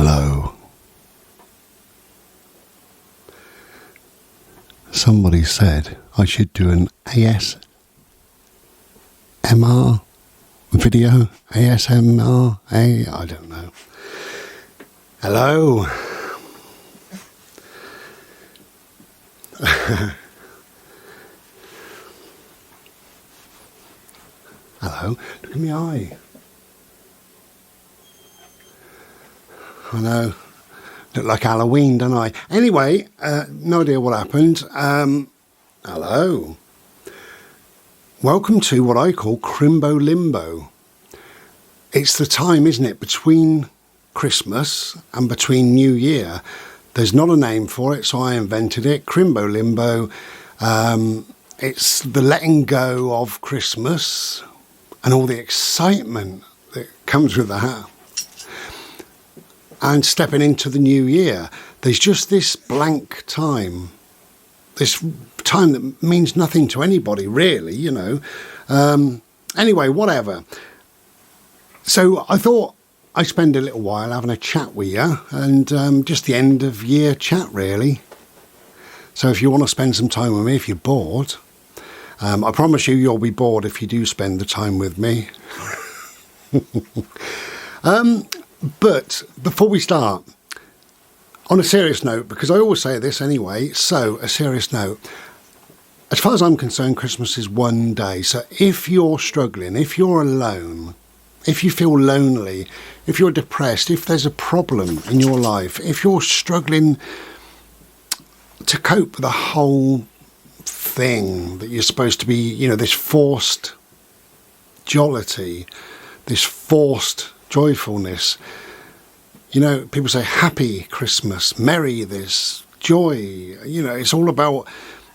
Hello. Somebody said I should do an ASMR video. ASMR? I don't know. Hello. Hello. Look at my eye. I know. Look like Halloween, don't I? Anyway, no idea what happened. Hello. Welcome to what I call Chrimbo Limbo. It's the time, isn't it, between Christmas and between New Year. There's not a name for it, so I invented it. Chrimbo Limbo. It's the letting go of Christmas and all the excitement that comes with that. And stepping into the new year, there's just this blank time, this time that means nothing to anybody, really, you know. Anyway, whatever. So I thought I'd spend a little while having a chat with you, and just the end of year chat, really. So if you want to spend some time with me, if you're bored, I promise you'll be bored if you do spend the time with me. But before we start, on a serious note, because I always say this anyway, so a serious note. As far as I'm concerned, Christmas is one day. So if you're struggling, if you're alone, if you feel lonely, if you're depressed, if there's a problem in your life, if you're struggling to cope with the whole thing that you're supposed to be, you know, this forced jollity, this forced joyfulness. You know, people say happy Christmas, merry this, joy. You know, it's all about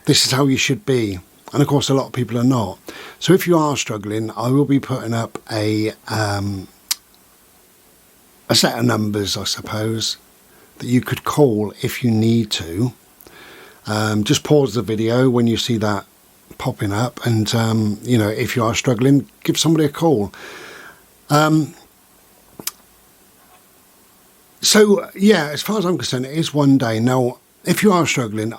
this is how you should be. And of course, a lot of people are not. So if you are struggling, I will be putting up a set of numbers, I suppose, that you could call if you need to. Just pause the video when you see that popping up. And, you know, if you are struggling, give somebody a call. So, yeah, as far as I'm concerned, it is one day. Now, if you are struggling,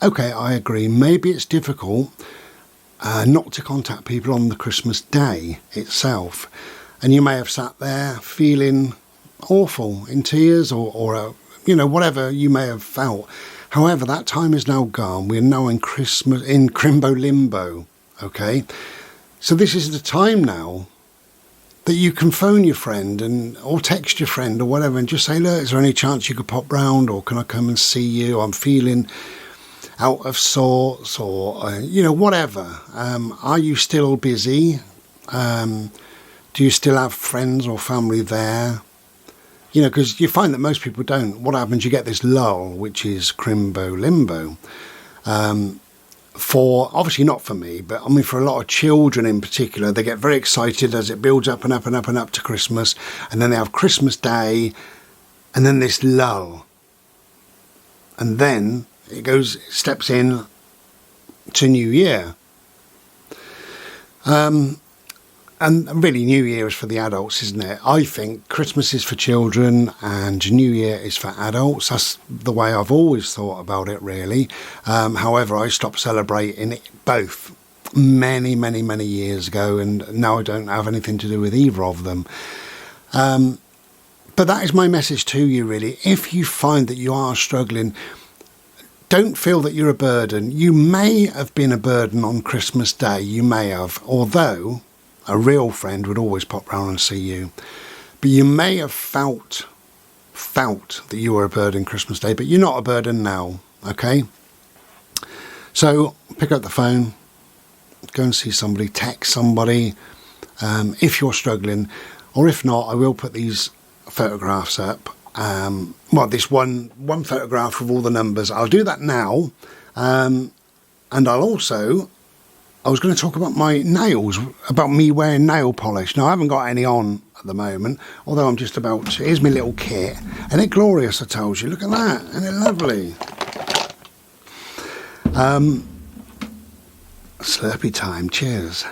okay, I agree. Maybe it's difficult not to contact people on the Christmas day itself. And you may have sat there feeling awful, in tears or you know, whatever you may have felt. However, that time is now gone. We're now in Chrimbo Limbo, okay? So this is the time now that you can phone your friend or text your friend or whatever and just say, look, is there any chance you could pop round, or can I come and see you? I'm feeling out of sorts, or, you know, whatever. Are you still busy? Do you still have friends or family there? You know, because you find that most people don't. What happens, you get this lull, which is Chrimbo Limbo. For, obviously not for me, but I mean for a lot of children in particular, they get very excited as it builds up and up and up and up to Christmas, and then they have Christmas Day, and then this lull, and then it steps in to New Year. And really, New Year is for the adults, isn't it? I think Christmas is for children and New Year is for adults. That's the way I've always thought about it, really. However, I stopped celebrating it both many, many, many years ago, and now I don't have anything to do with either of them. But that is my message to you, really. If you find that you are struggling, don't feel that you're a burden. You may have been a burden on Christmas Day, you may have, although a real friend would always pop round and see you. But you may have felt that you were a burden Christmas Day, but you're not a burden now, okay? So pick up the phone, go and see somebody, text somebody, if you're struggling. Or if not, I will put these photographs up. Well, this one photograph with all the numbers. I'll do that now. And I'll also... I was going to talk about my nails, about me wearing nail polish. Now, I haven't got any on at the moment, although I'm just about to. Here's my little kit. Isn't it glorious, I told you? Look at that. Isn't it lovely? Slurpee time. Cheers.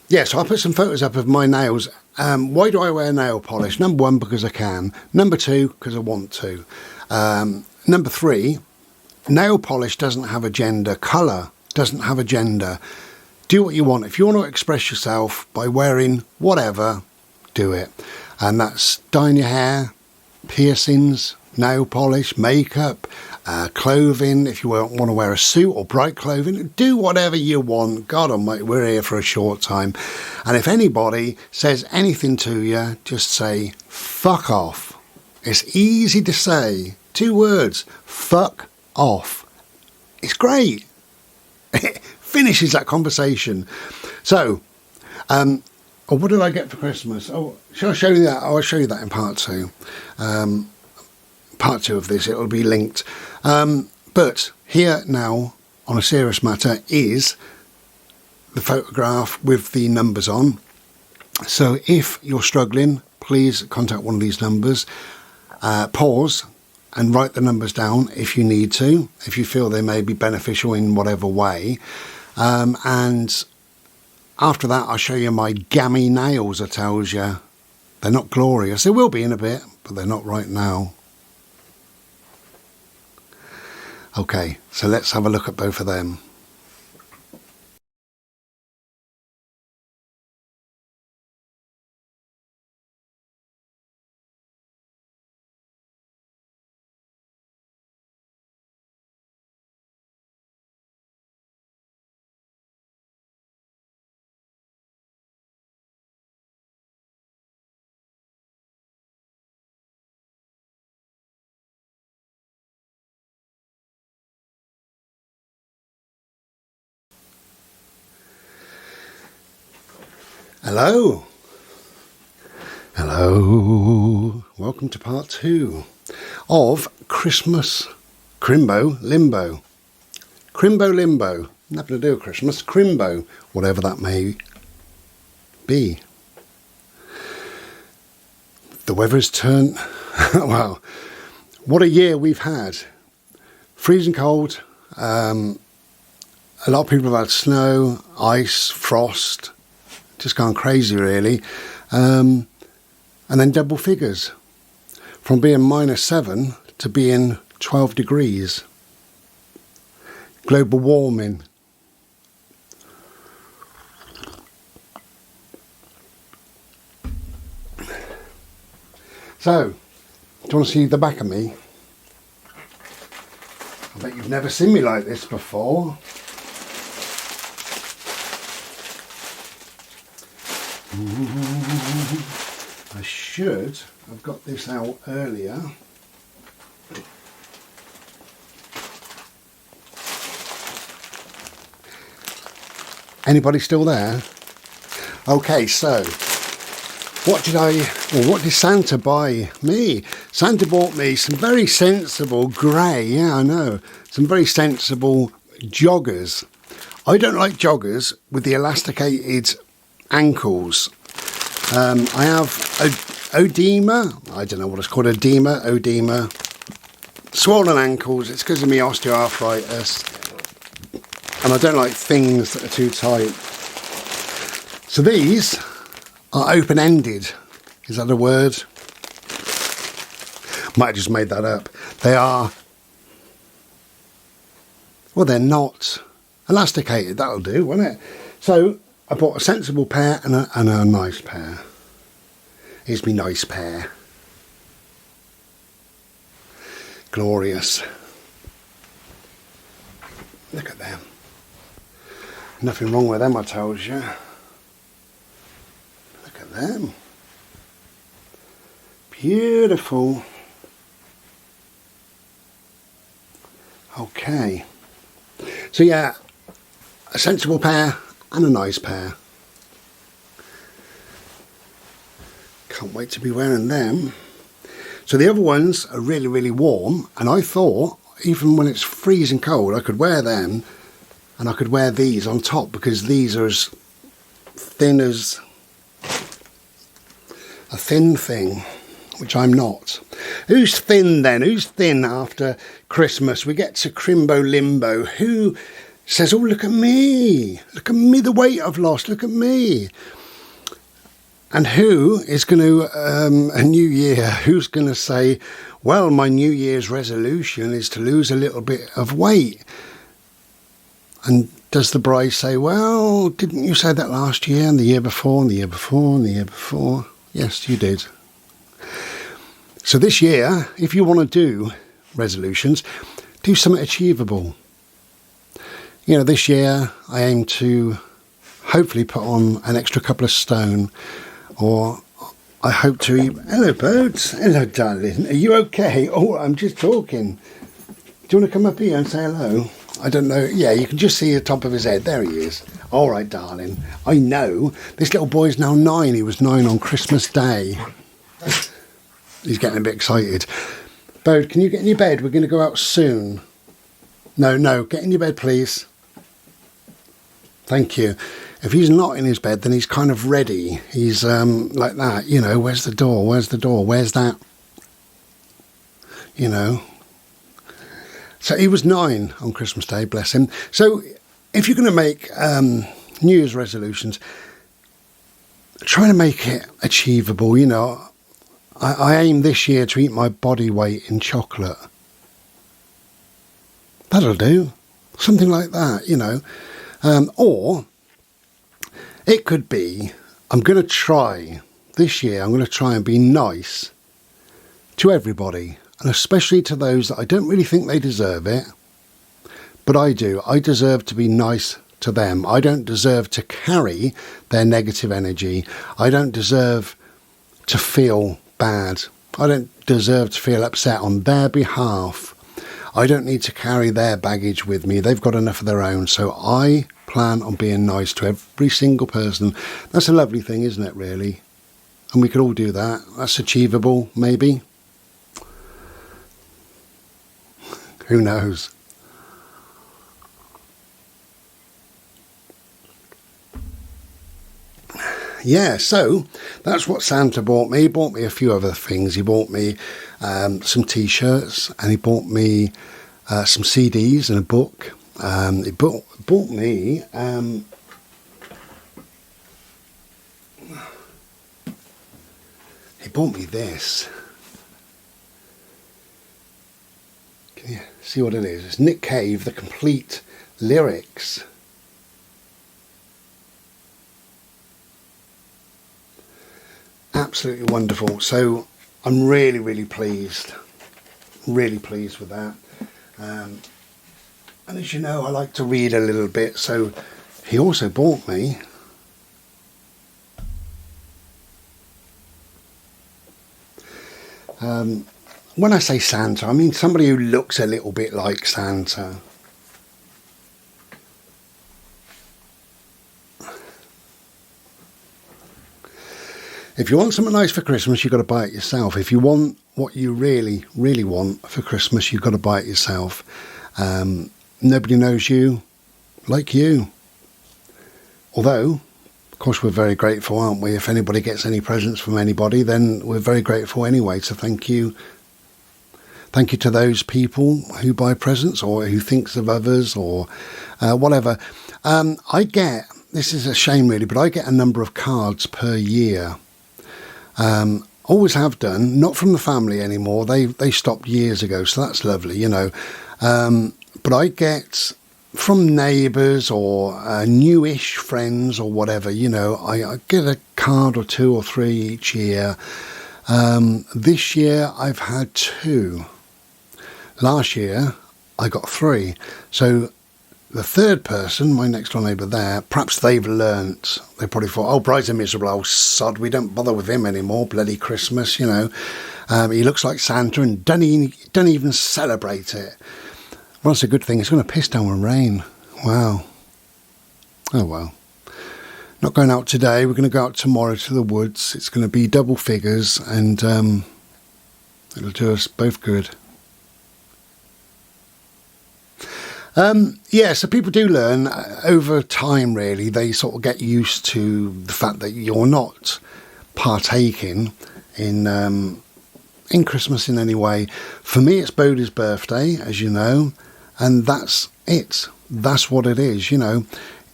yeah, so I put some photos up of my nails. Why do I wear nail polish? Number one, because I can. Number two, because I want to. Number three, nail polish doesn't have a gender. Colour doesn't have a gender. Do what you want. If you want to express yourself by wearing whatever, do it. And that's dyeing your hair, piercings, nail polish, makeup, clothing. If you want to wear a suit or bright clothing, do whatever you want. God almighty, we're here for a short time. And if anybody says anything to you, just say, fuck off. It's easy to say. 2 words, fuck off. It's great. It finishes that conversation. So, what did I get for Christmas? Oh, shall I show you that? Oh, I'll show you that in part 2. Part 2 of this, it'll be linked. But here now, on a serious matter, is the photograph with the numbers on. So if you're struggling, please contact one of these numbers. Pause and write the numbers down if you need to, if you feel they may be beneficial in whatever way. And after that, I'll show you my gammy nails, I tells you. They're not glorious. They will be in a bit, but they're not right now. Okay, so let's have a look at both of them. Hello. Hello. Welcome to part 2 of Christmas Chrimbo Limbo. Chrimbo Limbo. Nothing to do with Christmas. Chrimbo. Whatever that may be. The weather's turned... Wow. What a year we've had. Freezing cold. A lot of people have had snow, ice, frost... Just gone crazy, really. And then double figures. From being -7 to being 12 degrees. Global warming. So, do you want to see the back of me? I bet you've never seen me like this before. I should have got this out earlier. Anybody still there? Okay, so what did Santa buy me? Santa bought me some very sensible grey, yeah, I know, some very sensible joggers. I don't like joggers with the elasticated ankles. I have oedema, I don't know what it's called, oedema, swollen ankles. It's because of my osteoarthritis, and I don't like things that are too tight. So these are open-ended. Is that a word? Might have just made that up. They are, well, they're not elasticated. That'll do, won't it? So I bought a sensible pair and a nice pair. Here's me nice pair. Glorious. Look at them. Nothing wrong with them, I told you. Look at them. Beautiful. Okay. So yeah, a sensible pair and a nice pair. Can't wait to be wearing them. So the other ones are really, really warm, and I thought even when it's freezing cold I could wear them, and I could wear these on top because these are as thin as a thin thing, which I'm not. Who's thin then? Who's thin after Christmas? We get to Chrimbo Limbo. Who says, oh, look at me, the weight I've lost, look at me. And who is going to, a new year, who's going to say, well, my New Year's resolution is to lose a little bit of weight? And does the bride say, well, didn't you say that last year and the year before and the year before and the year before? Yes, you did. So this year, if you want to do resolutions, do something achievable. You know, this year I aim to hopefully put on an extra couple of stone, or I hope to eat... Hello, birds. Hello, darling. Are you okay? Oh, I'm just talking. Do you want to come up here and say hello? I don't know. Yeah, you can just see the top of his head. There he is. All right, darling. I know. This little boy's now 9. He was 9 on Christmas Day. He's getting a bit excited. Bode, can you get in your bed? We're going to go out soon. No, get in your bed, please. Thank you. If he's not in his bed, then he's kind of ready. He's like that, you know, where's the door? Where's the door? Where's that? You know. So he was 9 on Christmas Day, bless him. So if you're going to make New Year's resolutions, try to make it achievable. You know, I aim this year to eat my body weight in chocolate. That'll do. Something like that, you know. Or it could be, I'm going to try this year, I'm going to try and be nice to everybody, and especially to those that I don't really think they deserve it, but I do. I deserve to be nice to them. I don't deserve to carry their negative energy. I don't deserve to feel bad. I don't deserve to feel upset on their behalf. I don't need to carry their baggage with me. They've got enough of their own. So I plan on being nice to every single person. That's a lovely thing, isn't it, really? And we could all do that. That's achievable, maybe. Who knows? Yeah, so that's what Santa bought me. He bought me a few other things. He bought me some T-shirts, and he bought me some CDs and a book. He bought me this. Can you see what it is? It's Nick Cave, the complete lyrics. Absolutely wonderful. So I'm really, really pleased. Really pleased with that. And as you know, I like to read a little bit. So he also bought me when I say Santa, I mean somebody who looks a little bit like Santa. If you want something nice for Christmas, you've got to buy it yourself. If you want what you really, really want for Christmas, you've got to buy it yourself. Nobody knows you like you. Although, of course, we're very grateful, aren't we? If anybody gets any presents from anybody, then we're very grateful anyway. So thank you. Thank you to those people who buy presents or who thinks of others or whatever. I get, this is a shame really, but I get a number of cards per year. Always have done, not from the family anymore. They stopped years ago, so that's lovely, you know. But I get from neighbours or newish friends or whatever, you know. I get a card or 2 or 3 each year. This year I've had 2. Last year I got 3. So the third person, my next door neighbour there, perhaps they've learnt. They probably thought, oh, Bride's a miserable old sod. We don't bother with him anymore. Bloody Christmas, you know. He looks like Santa and don't even celebrate it. Well, that's a good thing. It's going to piss down and rain. Wow. Oh, well. Not going out today. We're going to go out tomorrow to the woods. It's going to be double figures and it'll do us both good. Yeah, so people do learn over time, really. They sort of get used to the fact that you're not partaking in Christmas in any way. For me, it's Bodhi's birthday, as you know, and that's it. that's what it is,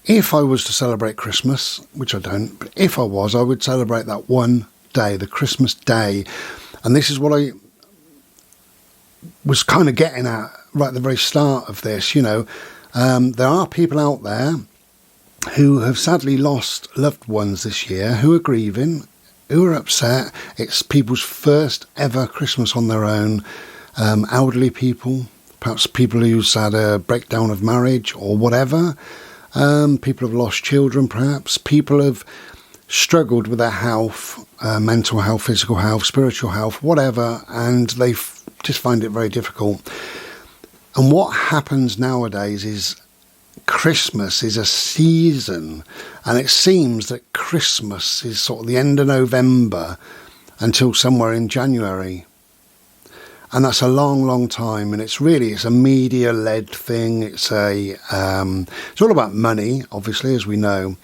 If I was to celebrate Christmas, which I don't, but if I was, I would celebrate that one day, the Christmas day. And this is what I was kind of getting at right at the very start of this, there are people out there who have sadly lost loved ones this year, who are grieving, who are upset. It's people's first ever Christmas on their own. Elderly people, perhaps people who's had a breakdown of marriage or whatever. People have lost children, perhaps. People have struggled with their health, mental health, physical health, spiritual health, whatever, and they just find it very difficult. And what happens nowadays is Christmas is a season, and it seems that Christmas is sort of the end of November until somewhere in January. And that's a long, long time, and it's a media-led thing. It's all about money, obviously, as we know.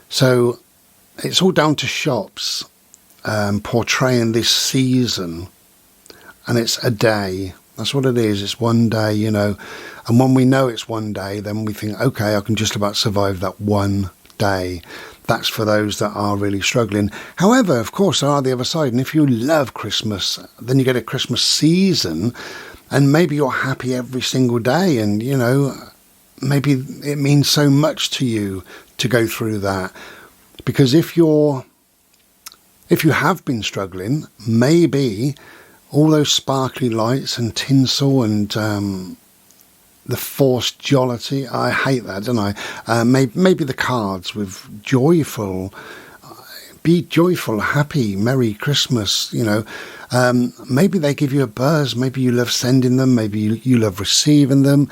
So it's all down to shops portraying this season, and it's a day. That's what it is. It's one day, And when we know it's one day, then we think, okay, I can just about survive that one day. That's for those that are really struggling. However, of course, there are the other side. And if you love Christmas, then you get a Christmas season, and maybe you're happy every single day. And, maybe it means so much to you to go through that. Because if you have been struggling, maybe all those sparkly lights and tinsel and the forced jollity, I hate that, don't I? Maybe the cards with joyful, be joyful, happy, Merry Christmas, maybe they give you a buzz. Maybe you love sending them. Maybe you love receiving them.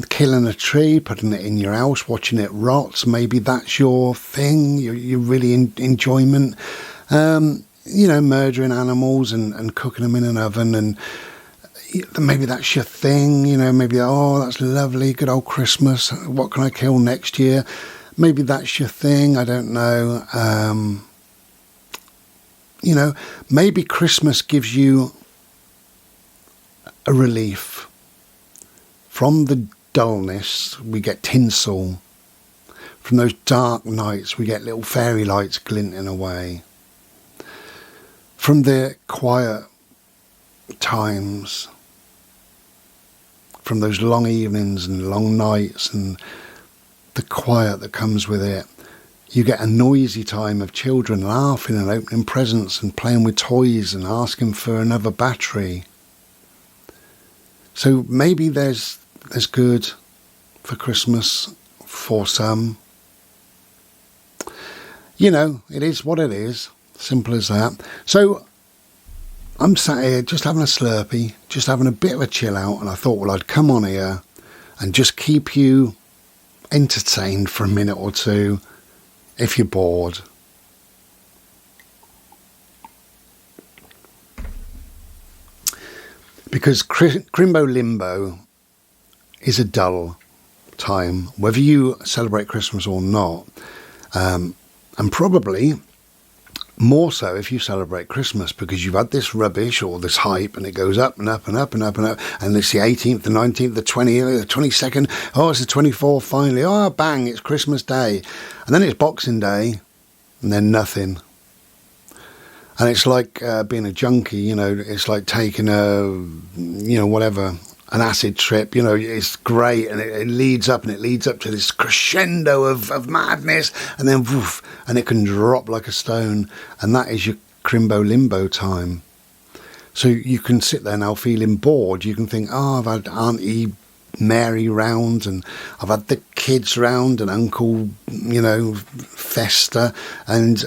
Killing a tree, putting it in your house, watching it rot. Maybe that's your thing. You're really enjoyment. Murdering animals and cooking them in an oven, and maybe that's your thing, maybe, oh, that's lovely, good old Christmas, what can I kill next year? Maybe that's your thing, I don't know. Maybe Christmas gives you a relief. From the dullness, we get tinsel. From those dark nights, we get little fairy lights glinting away. From the quiet times, from those long evenings and long nights and the quiet that comes with it, you get a noisy time of children laughing and opening presents and playing with toys and asking for another battery. So maybe there's good for Christmas for some. It is what it is. Simple as that. So I'm sat here just having a Slurpee, just having a bit of a chill out, and I thought, well, I'd come on here and just keep you entertained for a minute or two if you're bored. Because Chrimbo Limbo is a dull time, whether you celebrate Christmas or not, and probably more so if you celebrate Christmas, because you've had this rubbish or this hype, and it goes up and up and up and up and up, and it's the 18th, the 19th, the 20th, the 22nd, oh, it's the 24th finally, oh, bang, it's Christmas Day, and then it's Boxing Day, and then nothing. And it's like being a junkie, it's like taking an acid trip, it's great, and it leads up to this crescendo of madness, and then woof, and it can drop like a stone, and that is your Chrimbo Limbo time. So you can sit there now feeling bored. You can think, oh, I've had Auntie Mary round, and I've had the kids round, and Uncle, Fester, and,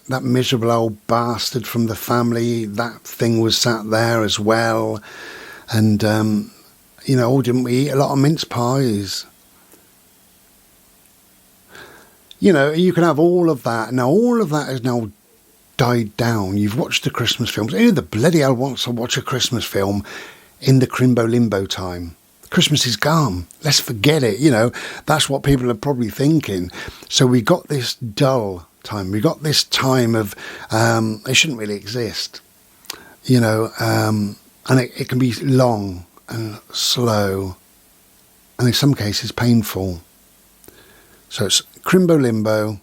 that miserable old bastard from the family, that thing was sat there as well. And, didn't we eat a lot of mince pies? You can have all of that. Now, all of that has now died down. You've watched the Christmas films. Who the bloody hell wants to watch a Christmas film in the Chrimbo Limbo time? Christmas is gone. Let's forget it. That's what people are probably thinking. So we got this dull time. We got this time of, it shouldn't really exist. And it can be long and slow and in some cases painful. So it's Chrimbo Limbo.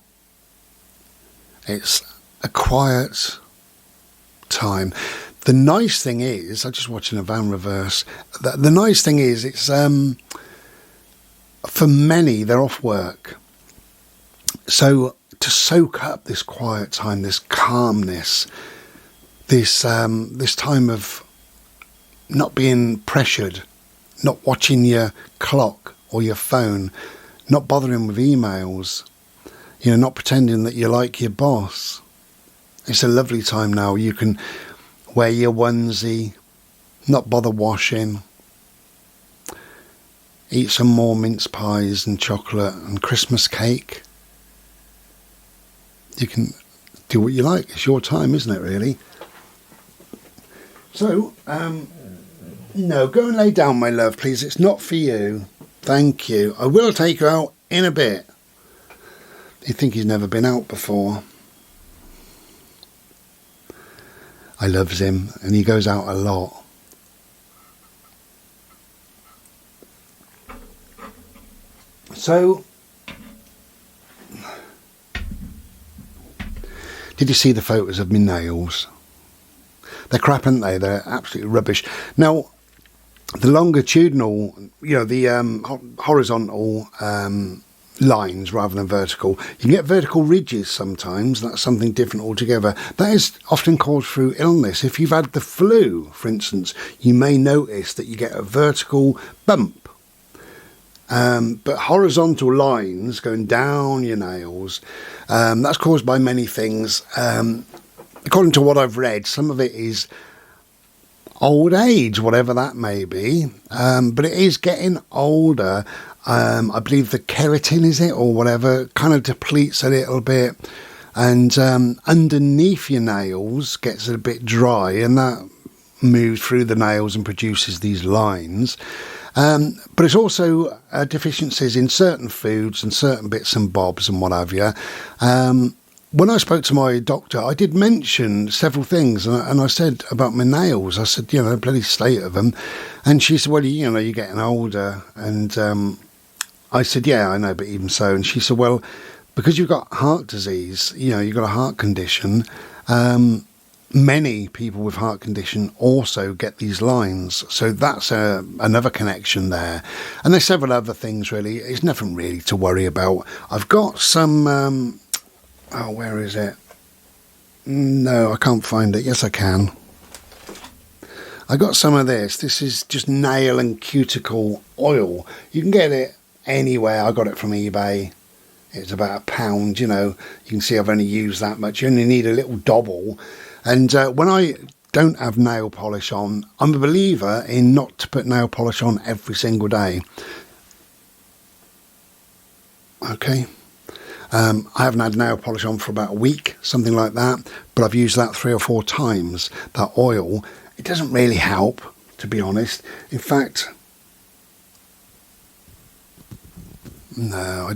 It's a quiet time. The nice thing is, I'm just watching a van reverse. The nice thing is, it's for many, they're off work. So to soak up this quiet time, this calmness, this time of not being pressured, not watching your clock or your phone, not bothering with emails, not pretending that you're like your boss. It's a lovely time now. You can wear your onesie, not bother washing, eat some more mince pies and chocolate and Christmas cake. You can do what you like. It's your time, isn't it, really? So, no, go and lay down, my love, please. It's not for you. Thank you. I will take you out in a bit. You think he's never been out before. I loves him, and he goes out a lot. So, did you see the photos of my nails? They're crap, aren't they? They're absolutely rubbish. Now, the longitudinal, the horizontal lines rather than vertical, you can get vertical ridges sometimes. That's something different altogether. That is often caused through illness. If you've had the flu, for instance, you may notice that you get a vertical bump. But horizontal lines going down your nails, that's caused by many things. According to what I've read, some of it is old age, whatever that may be, but it is getting older. I believe the keratin, is it, or whatever, kind of depletes a little bit, and underneath your nails gets a bit dry, and that moves through the nails and produces these lines. But it's also deficiencies in certain foods and certain bits and bobs and what have you. When I spoke to my doctor, I did mention several things, and I said about my nails. I said, the bloody state of them. And she said, well, you're getting older. And I said, yeah, I know, but even so. And she said, well, because you've got heart disease, you've got a heart condition, many people with heart condition also get these lines. So that's another connection there. And there's several other things, really. It's nothing really to worry about. I've got some... where is it? No, I can't find it. Yes, I can. I got some of this. This is just nail and cuticle oil. You can get it anywhere. I got it from eBay. It's about £1. You can see I've only used that much. You only need a little dobble. And when I don't have nail polish on, I'm a believer in not to put nail polish on every single day. Okay. I haven't had nail polish on for about a week, something like that, but I've used that 3 or 4 times, that oil. It doesn't really help, to be honest. In fact, no,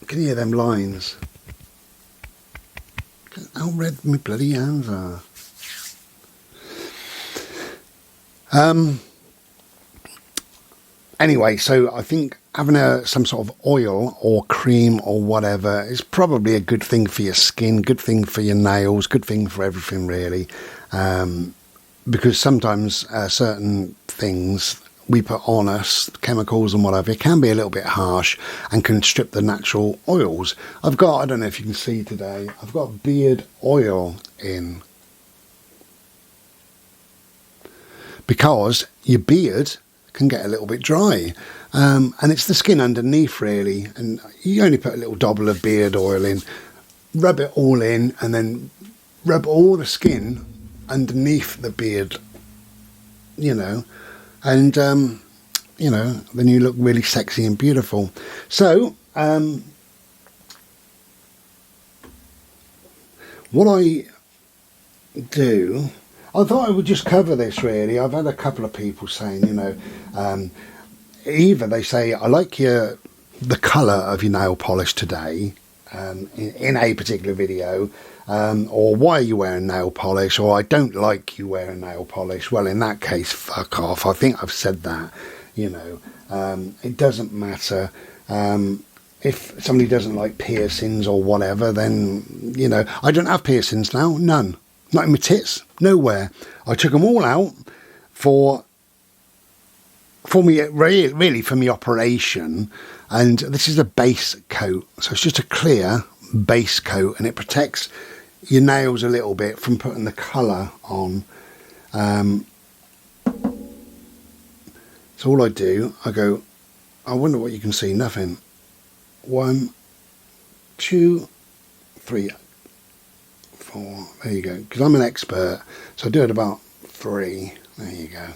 can you hear them lines? How red my bloody hands are. Anyway, so I think having some sort of oil or cream or whatever is probably a good thing for your skin, good thing for your nails, good thing for everything, really. Because sometimes certain things we put on us, chemicals and whatever, it can be a little bit harsh and can strip the natural oils. I don't know if you can see today, I've got beard oil in. Because your beard can get a little bit dry, and it's the skin underneath, really, and you only put a little dobble of beard oil in, rub it all in, and then rub all the skin underneath the beard, and then you look really sexy and beautiful. So what I do, I thought I would just cover this, really. I've had a couple of people saying, either they say, I like the colour of your nail polish today, in a particular video, or why are you wearing nail polish, or I don't like you wearing nail polish. Well, in that case, fuck off. I think I've said that, you know. It doesn't matter. If somebody doesn't like piercings or whatever, then, you know, I don't have piercings now. None. Not in my tits. Nowhere. I took them all out for me, really for me operation. And this is a base coat. So it's just a clear base coat, and it protects your nails a little bit from putting the colour on. So all I do, I go, I wonder what you can see. Nothing. 1, 2, 3, 4. There you go. Because I'm an expert, so I do it about 3. There you go.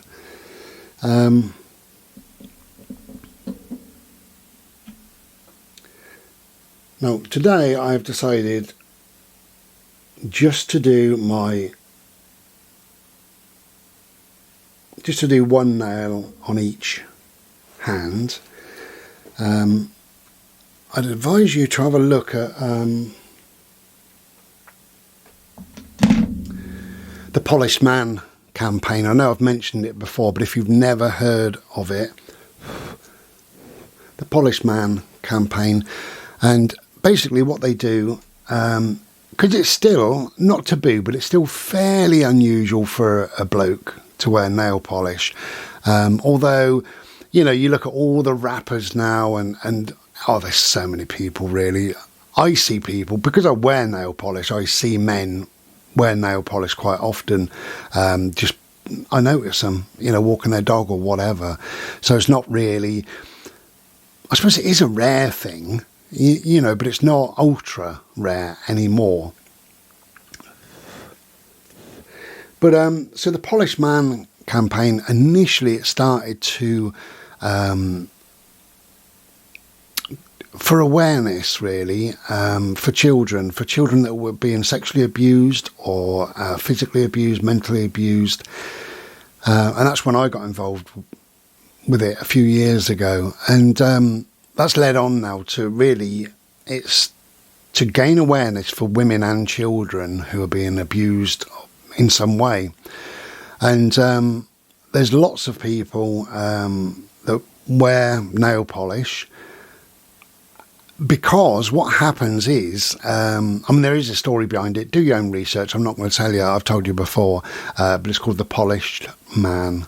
Now today I've decided just to do one nail on each hand. I'd advise you to have a look at the Polished Man campaign. I know I've mentioned it before, but if you've never heard of it, the Polished Man campaign. And basically what they do, because it's still, not taboo, but it's still fairly unusual for a bloke to wear nail polish. Although, you know, you look at all the rappers now and oh, there's so many people, really. I see people, because I wear nail polish, I see men wear nail polish quite often. Just, I notice them, you know, walking their dog or whatever. So it's not really, I suppose it is a rare thing, you know, but it's not ultra rare anymore. But so the Polished Man campaign, initially it started to for awareness, really, for children that were being sexually abused or physically abused, mentally abused, and that's when I got involved with it a few years ago. And that's led on now to really, it's to gain awareness for women and children who are being abused in some way. And there's lots of people that wear nail polish, because what happens is, I mean, there is a story behind it. Do your own research. I'm not going to tell you. I've told you before, but it's called the Polished Man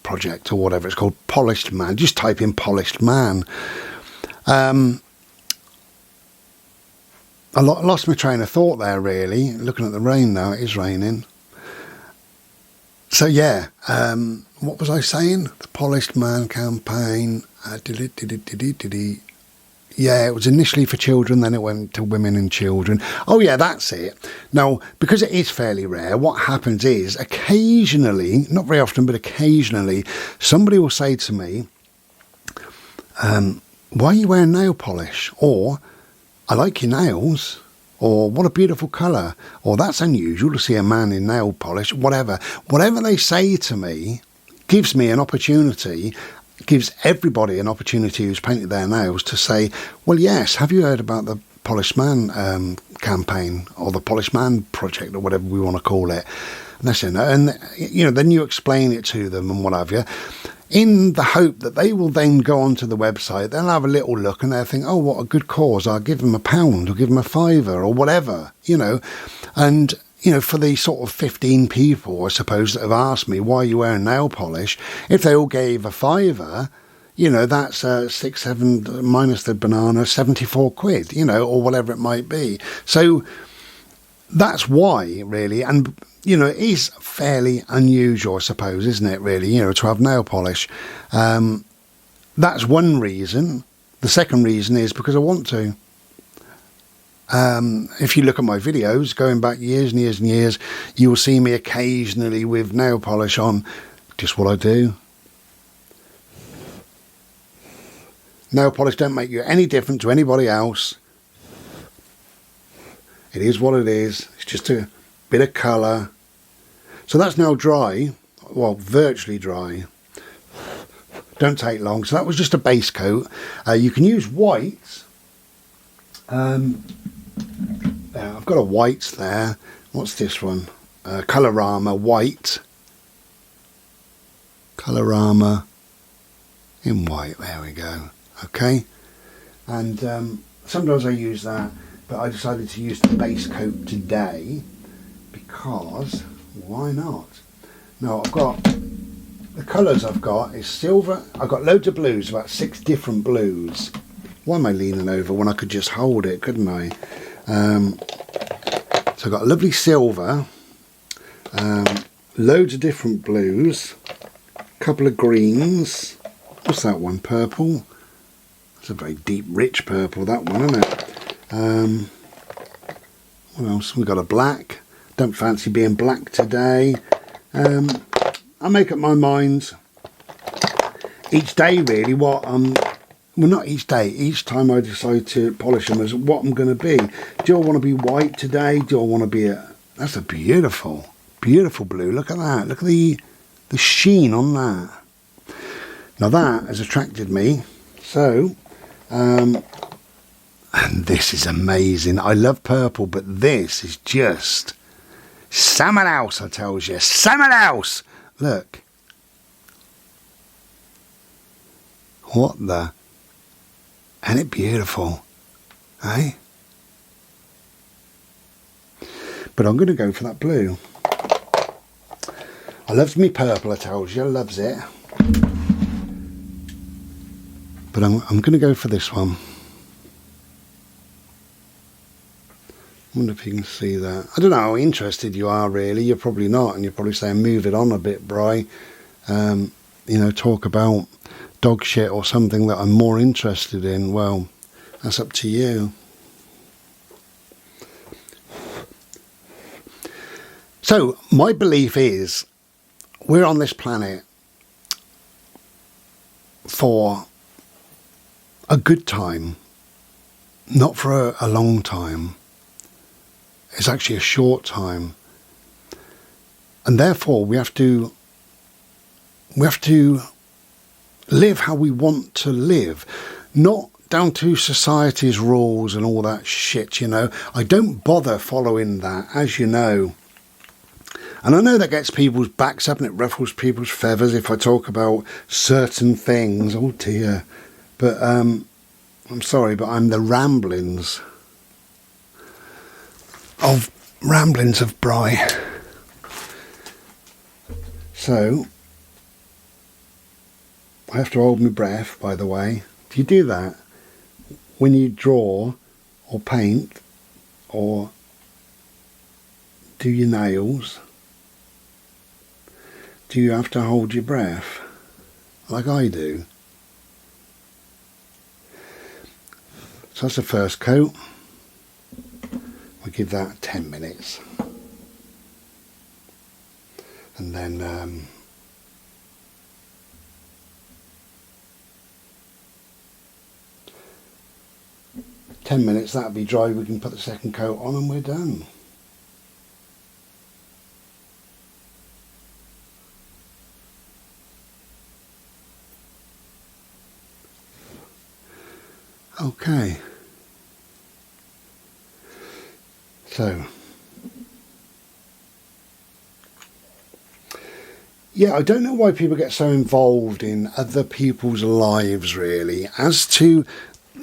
project, or whatever it's called. Polished Man. Just type in Polished Man. I lost my train of thought there, really. Looking at the rain now, it is raining. So yeah, what was I saying? The Polished Man campaign. Yeah, it was initially for children, then it went to women and children. Oh yeah, that's it. Now, because it is fairly rare, what happens is occasionally, not very often, but occasionally, somebody will say to me, why are you wearing nail polish? Or, I like your nails. Or, what a beautiful colour. Or, that's unusual to see a man in nail polish. Whatever. Whatever they say to me gives me an opportunity, gives everybody an opportunity who's painted their nails to say, well, yes, have you heard about the Polished Man campaign, or the Polished Man project, or whatever we want to call it? And they say no. And, you know, then you explain it to them and what have you, in the hope that they will then go onto the website, they'll have a little look and they'll think, oh, what a good cause, I'll give them £1 or give them £5 or whatever, you know. And, you know, for the sort of 15 people, I suppose, that have asked me, why are you wearing nail polish? If they all gave £5, you know, that's 6, 7, minus the banana, 74 quid, you know, or whatever it might be. So that's why, really. And, you know, it is fairly unusual, I suppose, isn't it, really, you know, to have nail polish. That's one reason. The second reason is because I want to. If you look at my videos, going back years and years and years, you will see me occasionally with nail polish on. Just what I do. Nail polish don't make you any different to anybody else. It is what it is. It's just a bit of colour. So that's now dry. Well, virtually dry. Don't take long. So that was just a base coat. You can use white. Yeah, I've got a white there. What's this one? Colorama white. Colorama in white. There we go. Okay. And sometimes I use that, but I decided to use the base coat today because why not? Now I've got the colours I've got is silver. I've got loads of blues, about 6 different blues. Why am I leaning over when I could just hold it, couldn't I? So I've got a lovely silver, loads of different blues, a couple of greens. What's that one? Purple. It's a very deep, rich purple, that one, isn't it? What else? We've got a black. Don't fancy being black today. I make up my mind each day, really, what well, not each day, each time I decide to polish them as what I'm going to be. Do I want to be white today? Do I want to be that's a beautiful, beautiful blue. Look at that. Look at the sheen on that. Now that has attracted me. So, and this is amazing. I love purple, but this is just something else, I tells you. Something else. Look. What the... Ain't it beautiful? Eh? But I'm going to go for that blue. I loves me purple, I tells you. Loves it. But I'm going to go for this one. I wonder if you can see that. I don't know how interested you are, really. You're probably not. And you're probably saying, move it on a bit, Bri. You know, talk about dog shit or something that I'm more interested in. Well, that's up to you. So my belief is we're on this planet for a good time, not for a long time. It's actually a short time, and therefore we have to live how we want to live, not down to society's rules and all that shit, you know. I don't bother following that, as you know. And I know that gets people's backs up and it ruffles people's feathers if I talk about certain things. Oh dear. But I'm sorry, but I'm the ramblings of Bri. So I have to hold my breath, by the way. Do you do that when you draw or paint or do your nails? Do you have to hold your breath like I do? So that's the first coat. We'll give that 10 minutes. And then 10 minutes, that'll be dry. We can put the second coat on and we're done. Okay. So, yeah, I don't know why people get so involved in other people's lives, really, as to,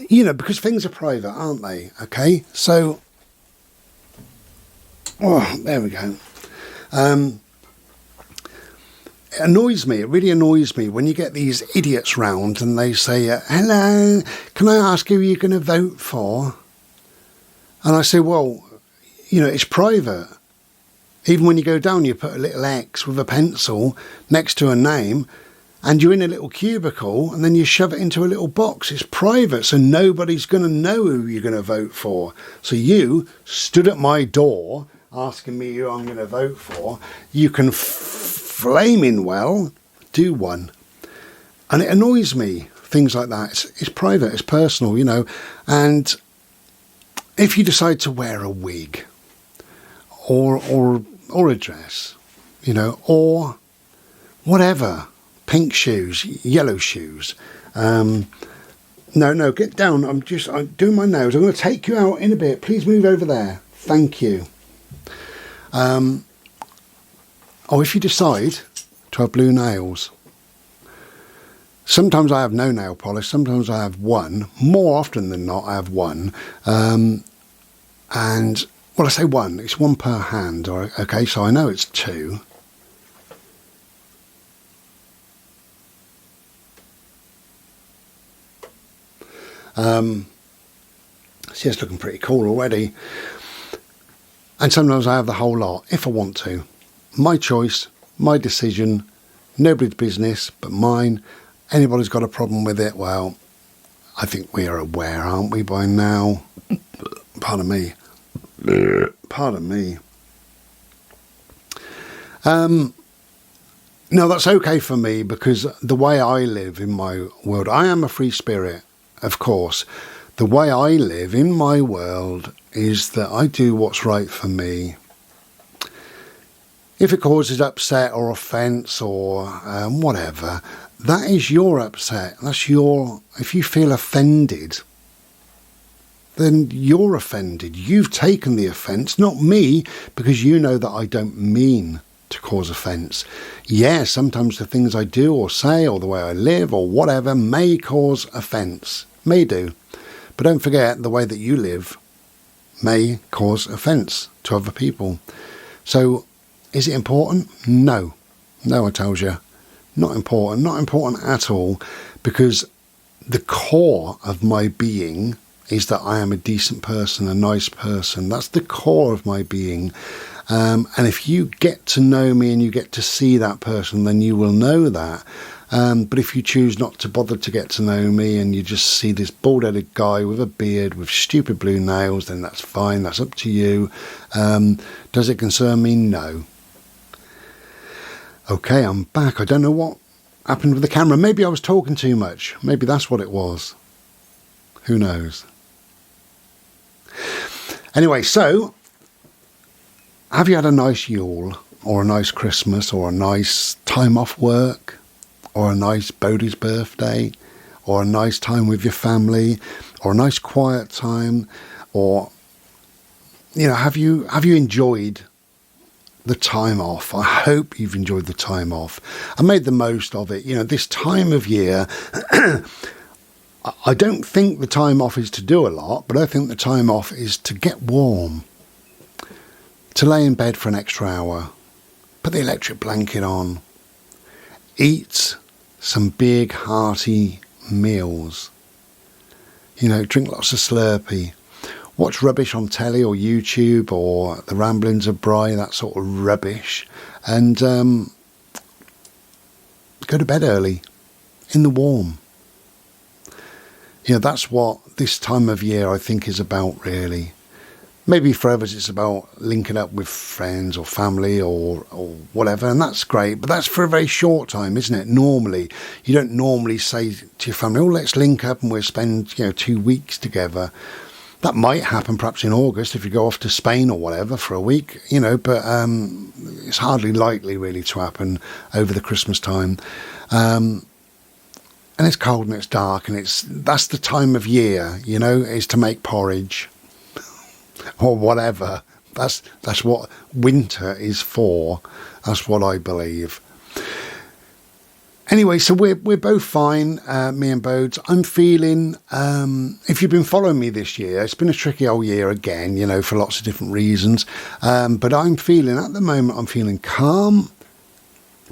you know, because things are private, aren't they? Okay, so, oh, there we go. It annoys me, it really annoys me when you get these idiots round and they say, hello, can I ask who you're going to vote for? And I say, well, you know, it's private. Even when you go down, you put a little X with a pencil next to a name and you're in a little cubicle and then you shove it into a little box. It's private, so nobody's going to know who you're going to vote for. So you stood at my door asking me who I'm going to vote for. You can flaming well do one. And it annoys me, things like that. It's private, it's personal, you know. And if you decide to wear a wig or a dress, you know, or whatever, pink shoes, yellow shoes, No, get down. I'm doing my nails. I'm going to take you out in a bit. Please move over there. Thank you. If you decide to have blue nails, sometimes I have no nail polish, sometimes I have one. More often than not, I have one. And, well, I say one, it's one per hand. Okay, so I know it's two. See, it's looking pretty cool already. And sometimes I have the whole lot, if I want to. My choice, my decision, nobody's business but mine. Anybody's got a problem with it, well, I think we are aware, aren't we, by now? Pardon me. Pardon me. No, that's okay for me, because the way I live in my world, I am a free spirit, of course. The way I live in my world is that I do what's right for me. If it causes upset or offence or whatever, that is your upset. That's your... If you feel offended, then you're offended. You've taken the offence, not me, because you know that I don't mean to cause offence. Yeah, sometimes the things I do or say or the way I live or whatever may cause offence. May do. But don't forget, the way that you live may cause offence to other people. So, is it important? No. No, I tells you. Not important. Not important at all, because the core of my being is that I am a decent person, a nice person. That's the core of my being. And if you get to know me and you get to see that person, then you will know that. But if you choose not to bother to get to know me and you just see this bald-headed guy with a beard with stupid blue nails, then that's fine. That's up to you. Does it concern me? No. Okay, I'm back. I don't know what happened with the camera. Maybe I was talking too much. Maybe that's what it was. Who knows? Anyway, so have you had a nice Yule or a nice Christmas or a nice time off work or a nice Bodhi's birthday or a nice time with your family or a nice quiet time, or, you know, have you enjoyed the time off? I hope you've enjoyed the time off and made the most of it. You know, this time of year, I don't think the time off is to do a lot, but I think the time off is to get warm, to lay in bed for an extra hour, put the electric blanket on, eat some big hearty meals, you know, drink lots of Slurpee, watch rubbish on telly or YouTube or the ramblings of Bry, that sort of rubbish, and go to bed early in the warm. You know, that's what this time of year I think is about, really. Maybe for others it's about linking up with friends or family or whatever, and that's great, but that's for a very short time, isn't it? Normally, you don't normally say to your family, oh, let's link up and we'll spend, 2 weeks together. That might happen perhaps in August if you go off to Spain or whatever for a week, but it's hardly likely really to happen over the Christmas time. And it's cold and it's dark, and that's the time of year, is to make porridge or whatever. That's what winter is for. That's what I believe. Anyway, so we're both fine, me and Bodes. I'm feeling, if you've been following me this year, it's been a tricky old year again, for lots of different reasons. But I'm feeling, at the moment, I'm feeling calm,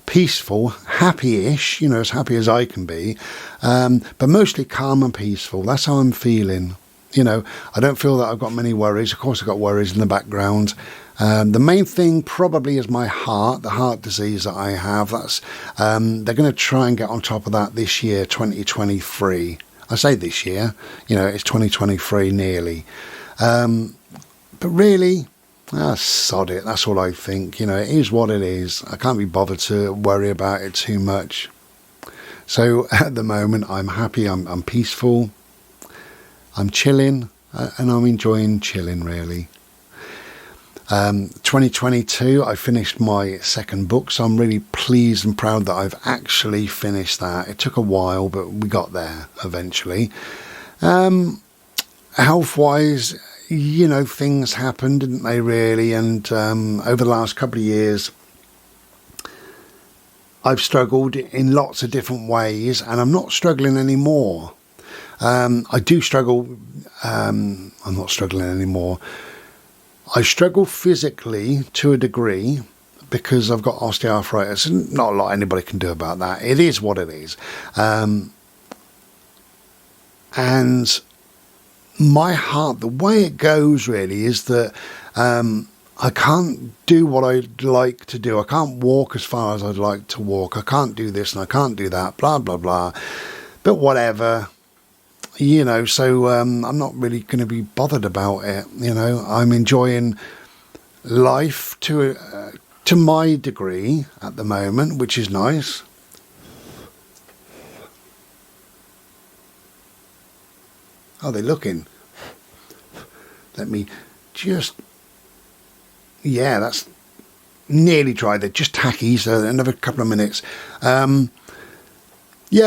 peaceful, happy-ish, as happy as I can be, but mostly calm and peaceful. That's how I'm feeling. I don't feel that I've got many worries. Of course, I've got worries in the background. The main thing probably is my heart, the heart disease that I have. That's they're going to try and get on top of that this year, 2023. I say this year, it's 2023 nearly. But really, sod it. That's all I think. It is what it is. I can't be bothered to worry about it too much. So at the moment, I'm happy. I'm peaceful. I'm chilling, and I'm enjoying chilling, really. 2022, I finished my second book, so I'm really pleased and proud that I've actually finished that. It took a while, but we got there eventually. Health-wise, things happened, didn't they, really? And over the last couple of years, I've struggled in lots of different ways, and I'm not struggling anymore. I do struggle. I'm not struggling anymore. I struggle physically to a degree because I've got osteoarthritis, and not a lot anybody can do about that. It is what it is. And my heart, the way it goes really is that I can't do what I'd like to do. I can't walk as far as I'd like to walk. I can't do this and I can't do that, blah, blah, blah. But whatever, so I'm not really going to be bothered about it. I'm enjoying life to my degree at the moment, which is nice. Are they looking? Let me just... Yeah, that's nearly dry. They're just tacky, so another couple of minutes. Yeah,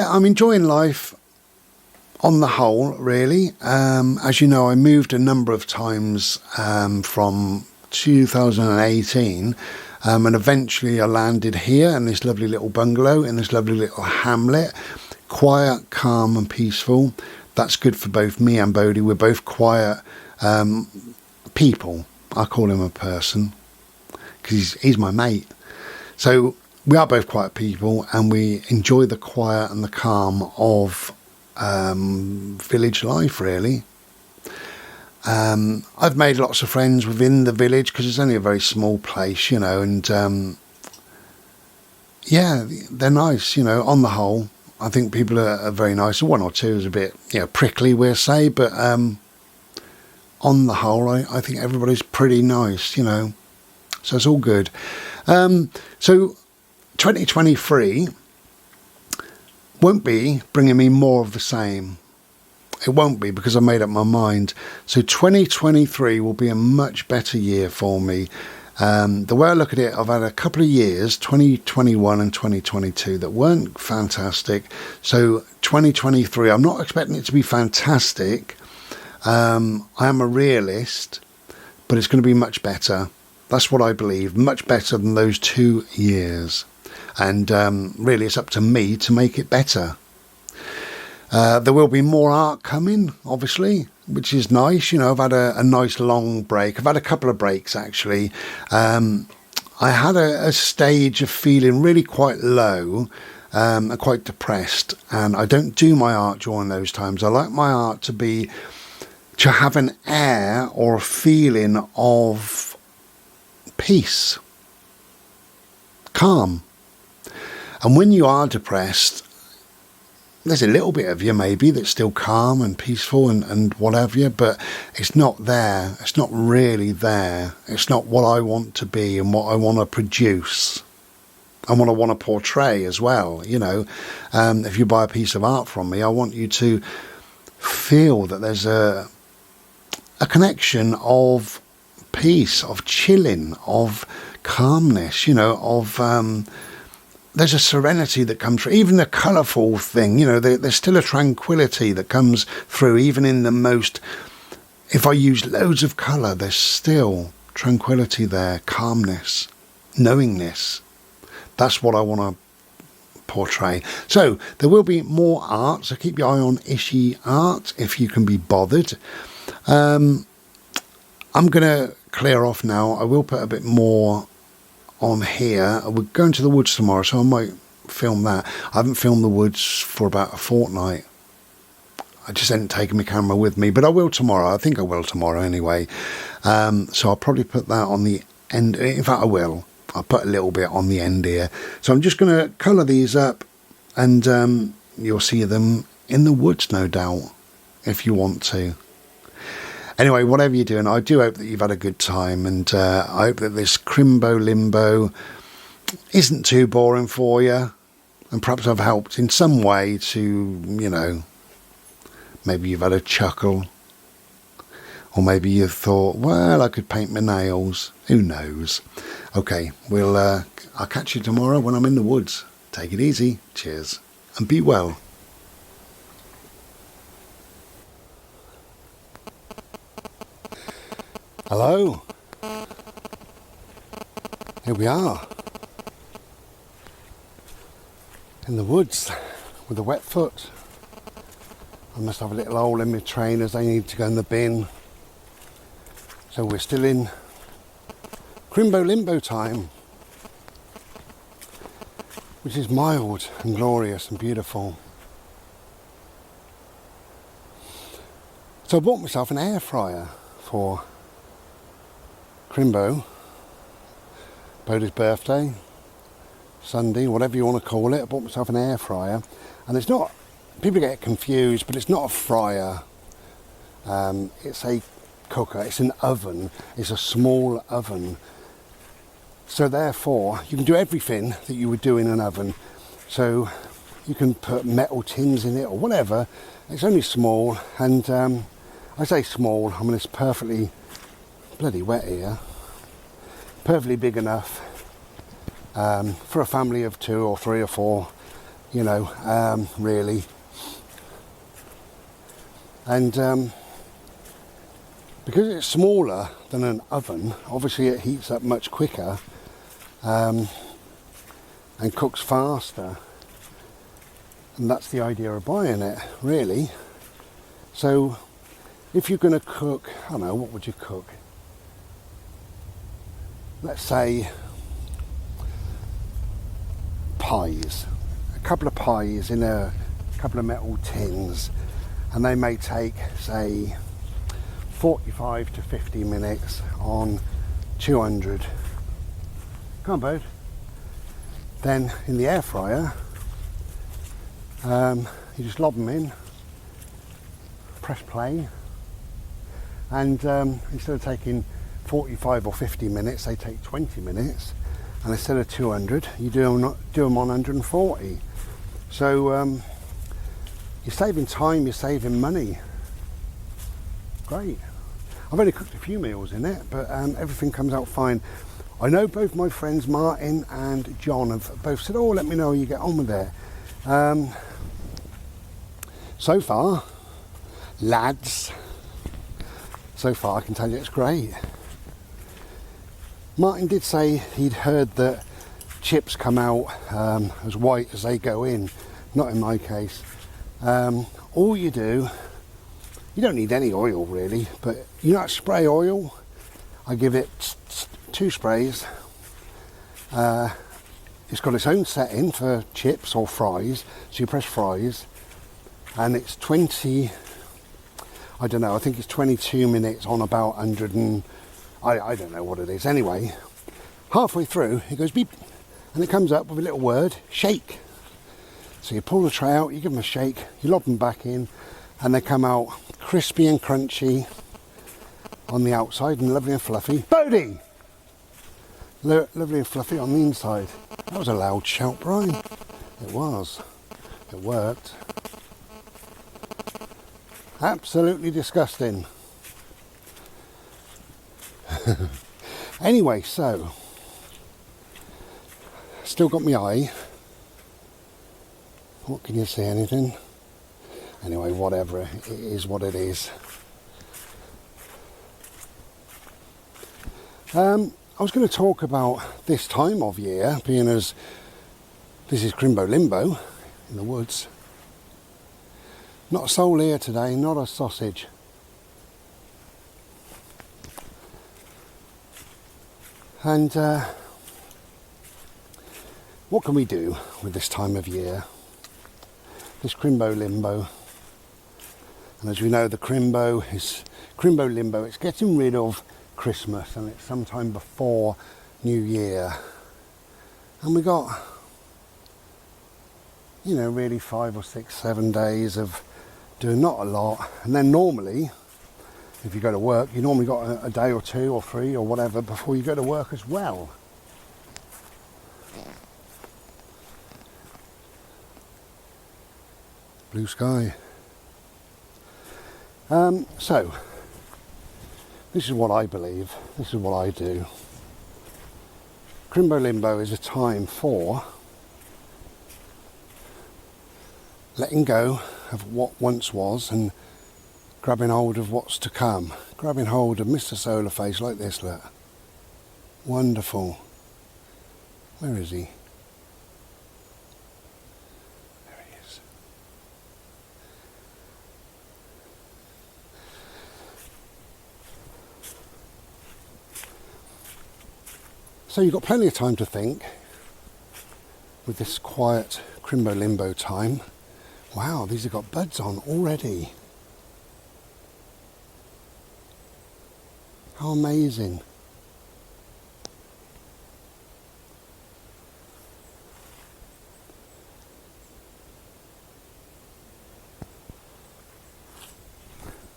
I'm enjoying life on the whole, really. As you know, I moved a number of times from 2018, and eventually I landed here in this lovely little bungalow, in this lovely little hamlet. Quiet, calm and peaceful. That's good for both me and Bodhi. We're both quiet people. I call him a person because he's my mate. So we are both quiet people, and we enjoy the quiet and the calm of village life, really. I've made lots of friends within the village because it's only a very small place, and yeah, they're nice, on the whole. I think people are very nice. One or two is a bit, prickly, we'll say, but on the whole, I think everybody's pretty nice, so it's all good. So 2023 won't be bringing me more of the same. It won't be, because I made up my mind. So 2023 will be a much better year for me. The way I look at it, I've had a couple of years, 2021 and 2022, that weren't fantastic. So 2023, I'm not expecting it to be fantastic. I am a realist, but it's going to be much better. That's what I believe, much better than those 2 years. And really, it's up to me to make it better. There will be more art coming, obviously, which is nice. I've had a nice long break. I've had a couple of breaks, actually. I had a stage of feeling really quite low and quite depressed. And I don't do my art during those times. I like my art to have an air or a feeling of peace, calm. And when you are depressed, there's a little bit of you maybe that's still calm and peaceful and what have you, but it's not there. It's not really there. It's not what I want to be and what I want to produce and what I want to portray as well. If you buy a piece of art from me, I want you to feel that there's a connection of peace, of chilling, of calmness, there's a serenity that comes through. Even the colourful thing, there's still a tranquility that comes through, even in the most... If I use loads of colour, there's still tranquility there, calmness, knowingness. That's what I want to portray. So there will be more art, so keep your eye on Ishii Art if you can be bothered. I'm going to clear off now. I will put a bit more on here. We're going to the woods tomorrow, so I might film that. I haven't filmed the woods for about a fortnight. I just hadn't taken my camera with me, but I will tomorrow. I think I will tomorrow anyway. So I'll probably put that on the end. In fact, I will. I'll put a little bit on the end here. So I'm just going to colour these up, and you'll see them in the woods, no doubt, if you want to. Anyway, whatever you're doing, I do hope that you've had a good time, and I hope that this Chrimbo Limbo isn't too boring for you, and perhaps I've helped in some way to, maybe you've had a chuckle, or maybe you've thought, well, I could paint my nails. Who knows? Okay, I'll catch you tomorrow when I'm in the woods. Take it easy. Cheers, and be well. Hello. Here we are. In the woods with a wet foot. I must have a little hole in my trainers. They need to go in the bin. So we're still in Chrimbo Limbo time, which is mild and glorious and beautiful. So I bought myself an air fryer for Chrimbo, Bodhi's birthday, Sunday, whatever you want to call it. I bought myself an air fryer, and it's not, people get confused, but it's not a fryer. It's a cooker, it's an oven, it's a small oven. So therefore, you can do everything that you would do in an oven. So you can put metal tins in it or whatever. It's only small, and I say small, I mean it's perfectly bloody wet here. Perfectly big enough for a family of 2 or 3 or 4, you know, really. And because it's smaller than an oven, obviously it heats up much quicker and cooks faster. And that's the idea of buying it, really. So if you're going to cook, I don't know, what would you cook? Let's say pies. A couple of pies in a couple of metal tins, and they may take, say, 45 to 50 minutes on 200. Come on, bud. Then in the air fryer, you just lob them in, press play, and instead of taking 45 or 50 minutes, they take 20 minutes, and instead of 200, you do them on 140. So you're saving time, you're saving money. Great. I've only cooked a few meals in it, but everything comes out fine. I know both my friends Martin and John have both said, oh, let me know how you get on with it. So far, lads, so far I can tell you it's great. Martin did say he'd heard that chips come out as white as they go in. Not in my case. All you do, you don't need any oil really, but you know that spray oil? I give it 2 sprays. It's got its own setting for chips or fries, so you press fries, and it's 20, I don't know, I think it's 22 minutes on about 100 and, I don't know what it is. Anyway, halfway through it goes beep, and it comes up with a little word, shake. So you pull the tray out, you give them a shake, you lob them back in, and they come out crispy and crunchy on the outside and lovely and fluffy. Bodhi! Lovely and fluffy on the inside. That was a loud shout, Brian. It was. It worked. Absolutely disgusting. Anyway, so still got my eye. What can you see? Anything? Anyway, whatever. It is what it is. I was going to talk about this time of year, being as this is Chrimbo Limbo in the woods. Not a soul here today, not a sausage. And what can we do with this time of year? This Chrimbo Limbo. And as we know, the Chrimbo is Chrimbo Limbo. It's getting rid of Christmas, and it's sometime before New Year. And we got, you know, really 5 or 6, 7 days of doing not a lot. And then normally, if you go to work, you normally got a day or 2 or 3 or whatever before you go to work as well. Blue sky. So, this is what I believe, this is what I do. Chrimbo Limbo is a time for letting go of what once was and grabbing hold of what's to come, grabbing hold of Mr. Solarface like this, look. Wonderful. Where is he? There he is. So you've got plenty of time to think with this quiet Chrimbo Limbo time. Wow, these have got buds on already. How amazing.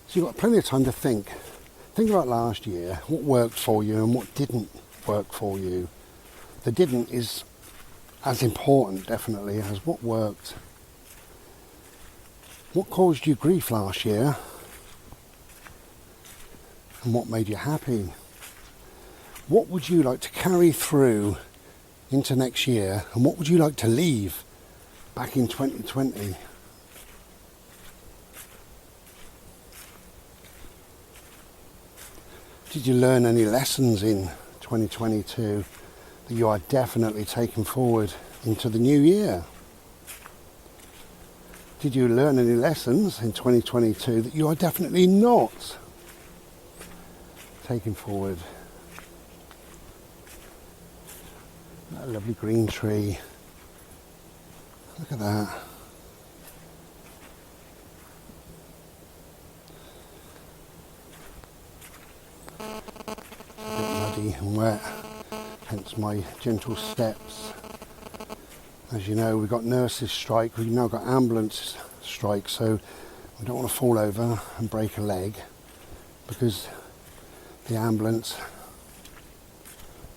So you've got plenty of time to think. Think about last year, what worked for you and what didn't work for you. The didn't is as important, definitely, as what worked. What caused you grief last year? And what made you happy? What would you like to carry through into next year? And what would you like to leave back in 2020? Did you learn any lessons in 2022 that you are definitely taking forward into the new year? Did you learn any lessons in 2022 that you are definitely not taking forward? That lovely green tree. Look at that. A bit muddy and wet, hence my gentle steps. As you know, we've got nurses strike, we've now got ambulance strike, so we don't want to fall over and break a leg because the ambulance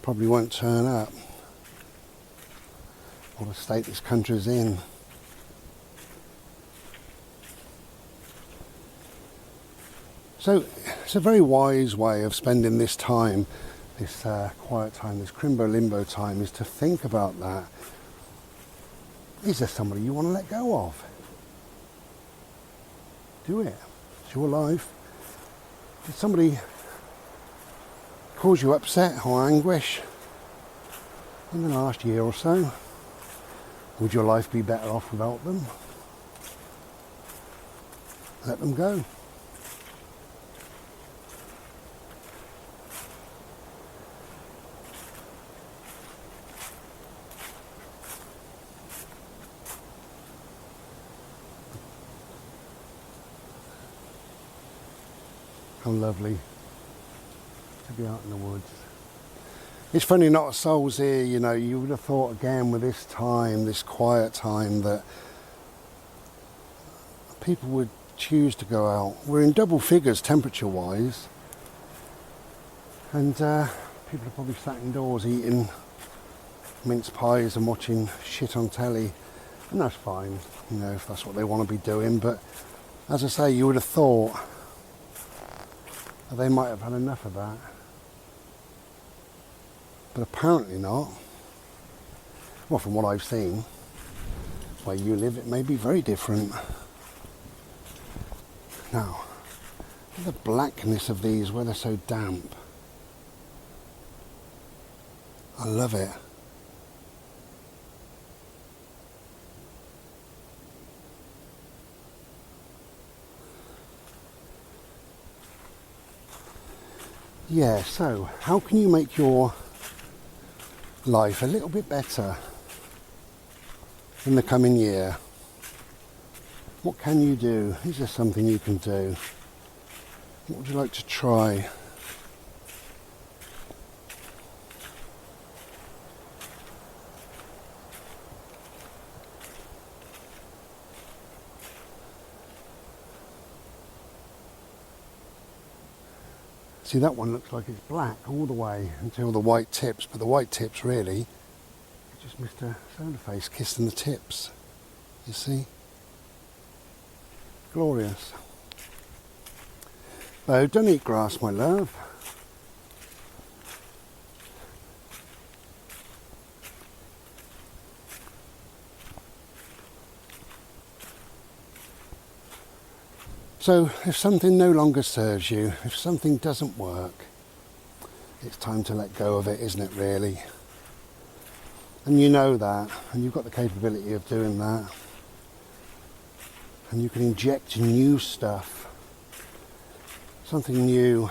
probably won't turn up. What a state this country's in. So it's a very wise way of spending this time, this quiet time, this Chrimbo Limbo time, is to think about that. Is there somebody you want to let go of? Do it. It's your life. Did somebody cause you upset or anguish in the last year or so? Would your life be better off without them? Let them go. How lovely to be out in the woods. It's funny, not a soul's here, you know. You would have thought again with this time, this quiet time, that people would choose to go out. We're in double figures temperature wise, and people are probably sat indoors eating mince pies and watching shit on telly, and that's fine, you know, if that's what they want to be doing. But as I say, you would have thought that they might have had enough of that. But apparently not. Well, from what I've seen, where you live, it may be very different. Now, the blackness of these where they're so damp. I love it. Yeah, so how can you make your life a little bit better in the coming year? What can you do? Is there something you can do? What would you like to try? See, that one looks like it's black all the way until the white tips, but the white tips really are just Mr. Solarface kissing the tips. You see? Glorious. Though, don't eat grass, my love. So if something no longer serves you, if something doesn't work, it's time to let go of it, isn't it, really? And you know that, and you've got the capability of doing that. And you can inject new stuff. Something new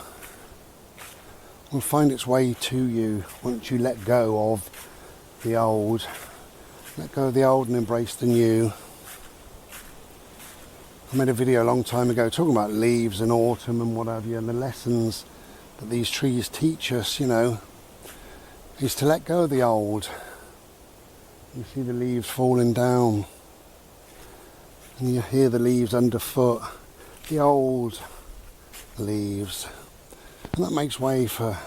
will find its way to you once you let go of the old. Let go of the old and embrace the new. I made a video a long time ago talking about leaves and autumn and what have you, and the lessons that these trees teach us, you know, is to let go of the old. You see the leaves falling down, and you hear the leaves underfoot, the old leaves, and that makes way for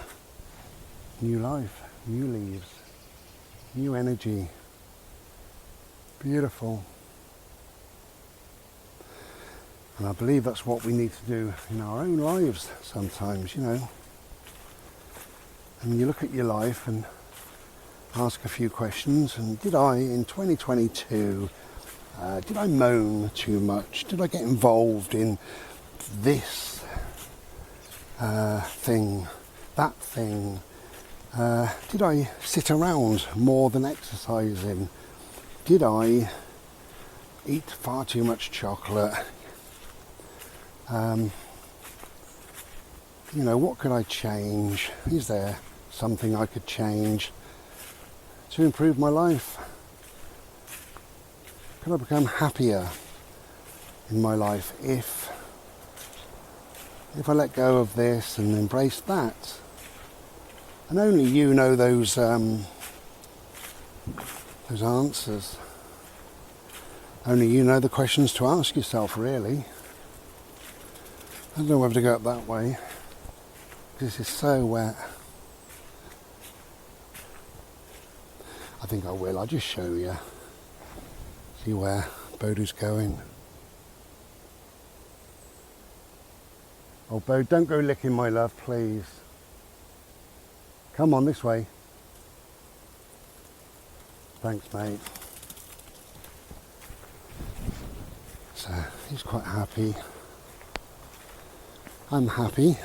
new life, new leaves, new energy. Beautiful. And I believe that's what we need to do in our own lives sometimes, you know. And you look at your life and ask a few questions. And did I, in 2022, did I moan too much? Did I get involved in this thing, that thing? Did I sit around more than exercising? Did I eat far too much chocolate? You know, what could I change? Is there something I could change to improve my life? Could I become happier in my life if I let go of this and embrace that? And only you know those answers. Only you know the questions to ask yourself, really. I don't know whether to go up that way. This is so wet. I think I will. I'll just show you. See where Bodu's going. Oh, Bode, don't go licking my love, please. Come on, this way. Thanks, mate. So, he's quite happy. I'm happy.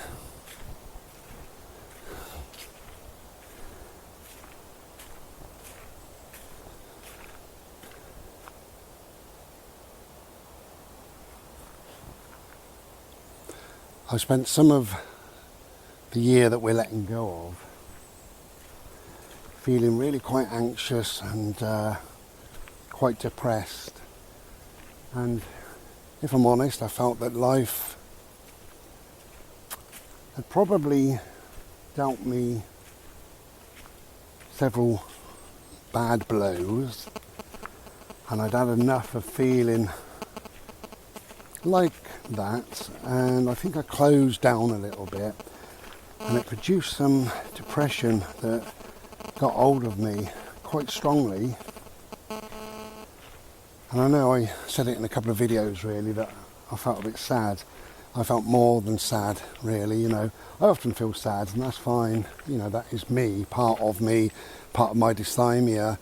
I've spent some of the year that we're letting go of feeling really quite anxious and quite depressed. And if I'm honest, I felt that life had probably dealt me several bad blows, and I'd had enough of feeling like that, and I think I closed down a little bit, and it produced some depression that got hold of me quite strongly. And I know I said it in a couple of videos really that I felt a bit sad. I felt more than sad, really, you know. I often feel sad, and that's fine. You know, that is me, part of my dysthymia.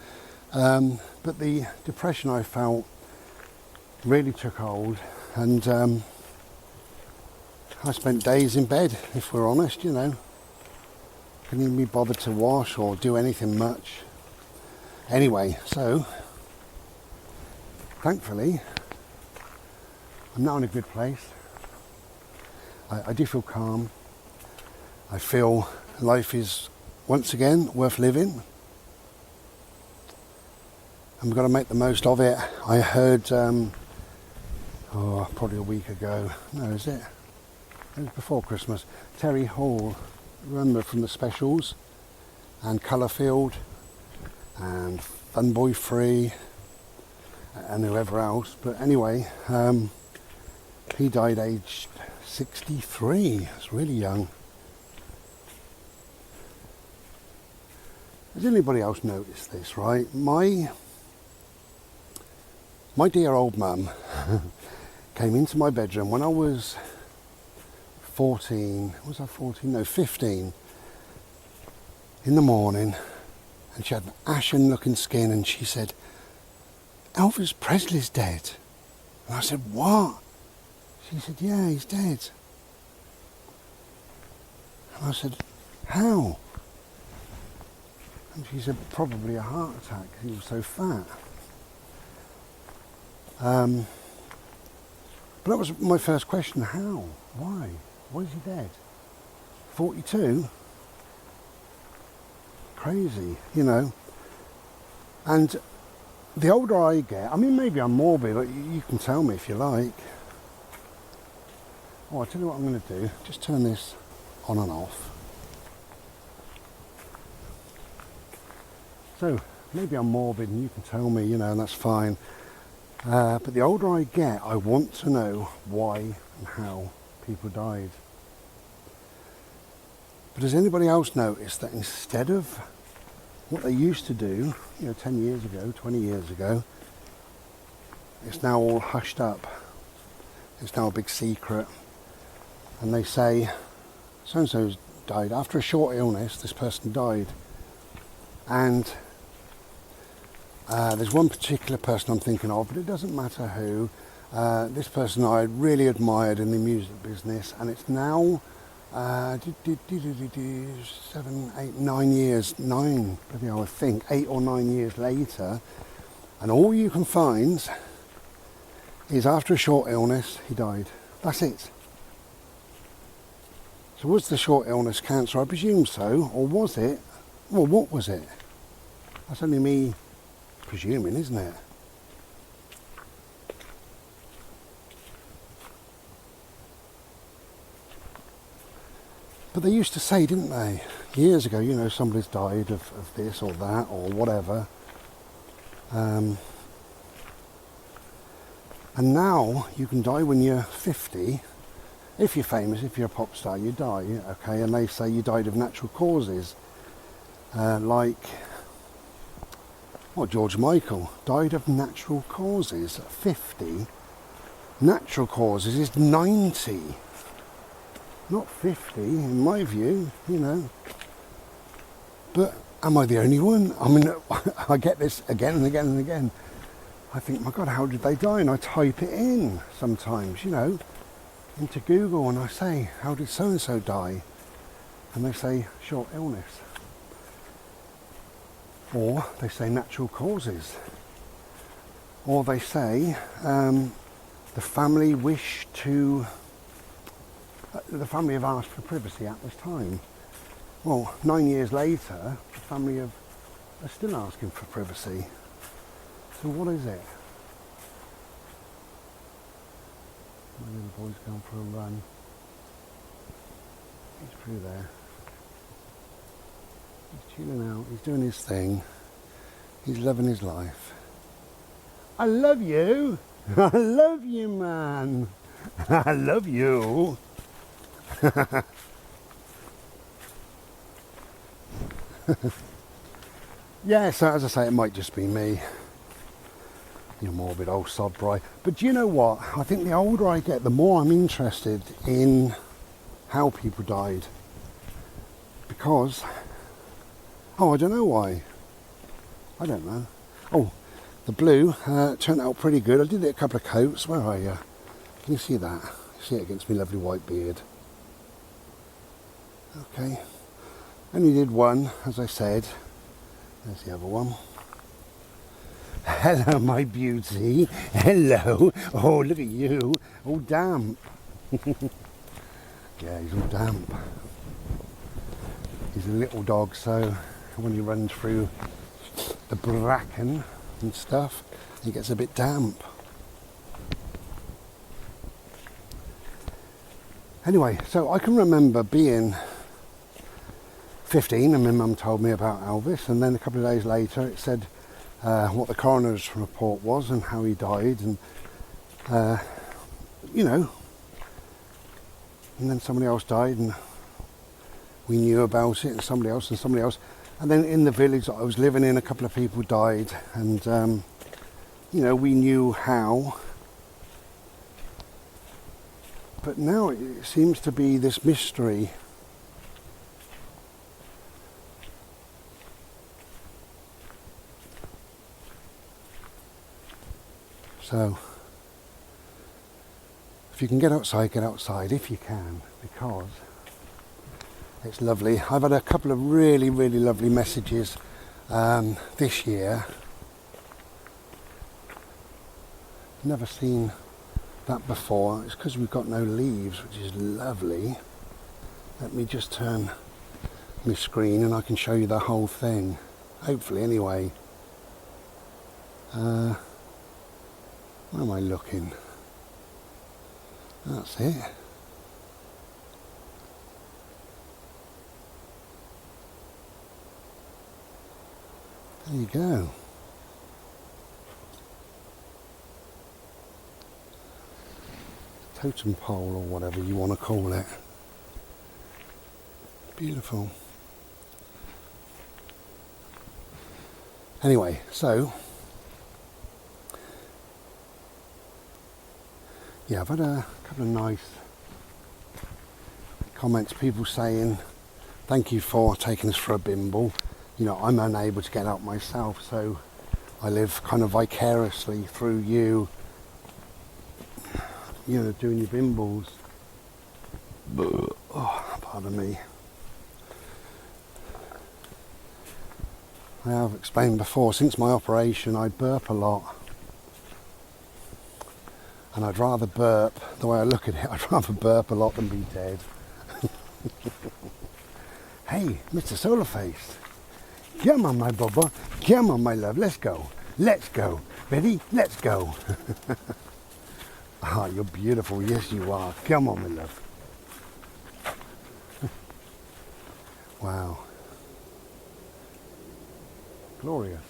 But the depression I felt really took hold, and I spent days in bed, if we're honest, you know. Couldn't even be bothered to wash or do anything much. Anyway, so, thankfully, I'm now in a good place. I do feel calm. I feel life is once again worth living, and we've got to make the most of it. I heard probably a week ago, no, is it? It was before Christmas, Terry Hall, remember, from the specials, and Colourfield and Funboy Free and whoever else, but anyway, he died aged 63. It's really young. Has anybody else noticed this, right? My dear old mum came into my bedroom when I was 14, was I 14? No, 15, in the morning, and she had an ashen looking skin, and she said, "Elvis Presley's dead." And I said, "What?" She said, yeah, he's dead. And I said, how? And she said, probably a heart attack because he was so fat. But that was my first question, how? Why? Why is he dead? 42? Crazy, you know. And the older I get, I mean, maybe I'm morbid, but you can tell me if you like. Oh, I'll tell you what I'm going to do. Just turn this on and off. So, maybe I'm morbid and you can tell me, you know, and that's fine. But the older I get, I want to know why and how people died. But has anybody else noticed that instead of what they used to do, you know, 10 years ago, 20 years ago, it's now all hushed up. It's now a big secret. And they say, so-and-so's died. After a short illness, this person died. And there's one particular person I'm thinking of, but it doesn't matter who. This person I really admired in the music business, and it's now 7, 8, 9 years, I think 8 or 9 years later, and all you can find is after a short illness, he died. That's it. So was the short illness cancer? I presume so, or was it? Well, what was it? That's only me presuming, isn't it? But they used to say, didn't they, years ago, you know, somebody's died of this or that or whatever. And now you can die when you're 50. If you're famous, if you're a pop star, you die, okay? And they say you died of natural causes. Like, George Michael died of natural causes at 50. Natural causes is 90. Not 50, in my view, you know. But am I the only one? I mean, I get this again and again and again. I think, my God, how did they die? And I type it in sometimes, you know, into Google, and I say, how did so-and-so die? And they say, short illness. Or they say natural causes. Or they say, the family wish to... the family have asked for privacy at this time. Well, 9 years later, the family are still asking for privacy. So what is it? My little boy's gone for a run. He's through there. He's chilling out, he's doing his thing. He's loving his life. I love you! I love you, man! I love you! Yeah, so as I say, it might just be me. You morbid old sod bri. But do you know what? I think the older I get, the more I'm interested in how people died. Because, I don't know why. I don't know. Oh, the blue turned out pretty good. I did it a couple of coats. Where are you? Can you see that? See it against my lovely white beard. Okay. Only did one, as I said. There's the other one. Hello, my beauty. Hello. Oh, look at you. All damp. Yeah, he's all damp. He's a little dog, so when he runs through the bracken and stuff, he gets a bit damp. Anyway, so I can remember being 15 and my mum told me about Elvis, and then a couple of days later it said what the coroner's report was and how he died, and you know, and then somebody else died and we knew about it, and somebody else, and then in the village that I was living in, a couple of people died, and you know, we knew how. But now it seems to be this mystery. So, If you can get outside if you can, because it's lovely. I've had a couple of really lovely messages this year. Never seen that before. It's because we've got no leaves, which is lovely. Let me just turn my screen and I can show you the whole thing. Hopefully, anyway. Where am I looking? That's it. There you go. Totem pole or whatever you want to call it. Beautiful. Anyway, so yeah, I've had a couple of nice comments, people saying thank you for taking us for a bimble. You know, I'm unable to get out myself, so I live kind of vicariously through you, you know, doing your bimbles. Oh, pardon me. I have explained before, since my operation I burp a lot. And I'd rather burp, the way I look at it, I'd rather burp a lot than be dead. Hey, Mr. Solarface. Come on, my bubba. Come on, my love. Let's go. Let's go. Ready? Let's go. Ah, you're beautiful. Yes, you are. Come on, my love. Wow. Glorious.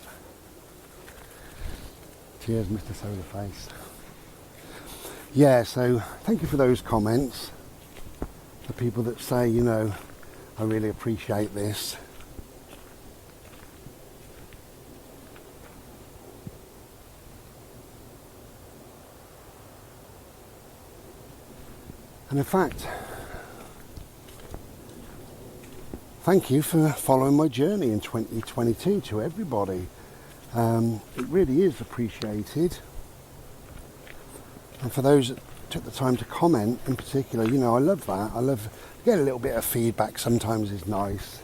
Cheers, Mr. Solarface. Yeah, so thank you for those comments. The people that say, you know, I really appreciate this. And in fact, thank you for following my journey in 2022 to everybody. It really is appreciated. And for those that took the time to comment in particular, you know, I love that. I love to get a little bit of feedback, sometimes is nice.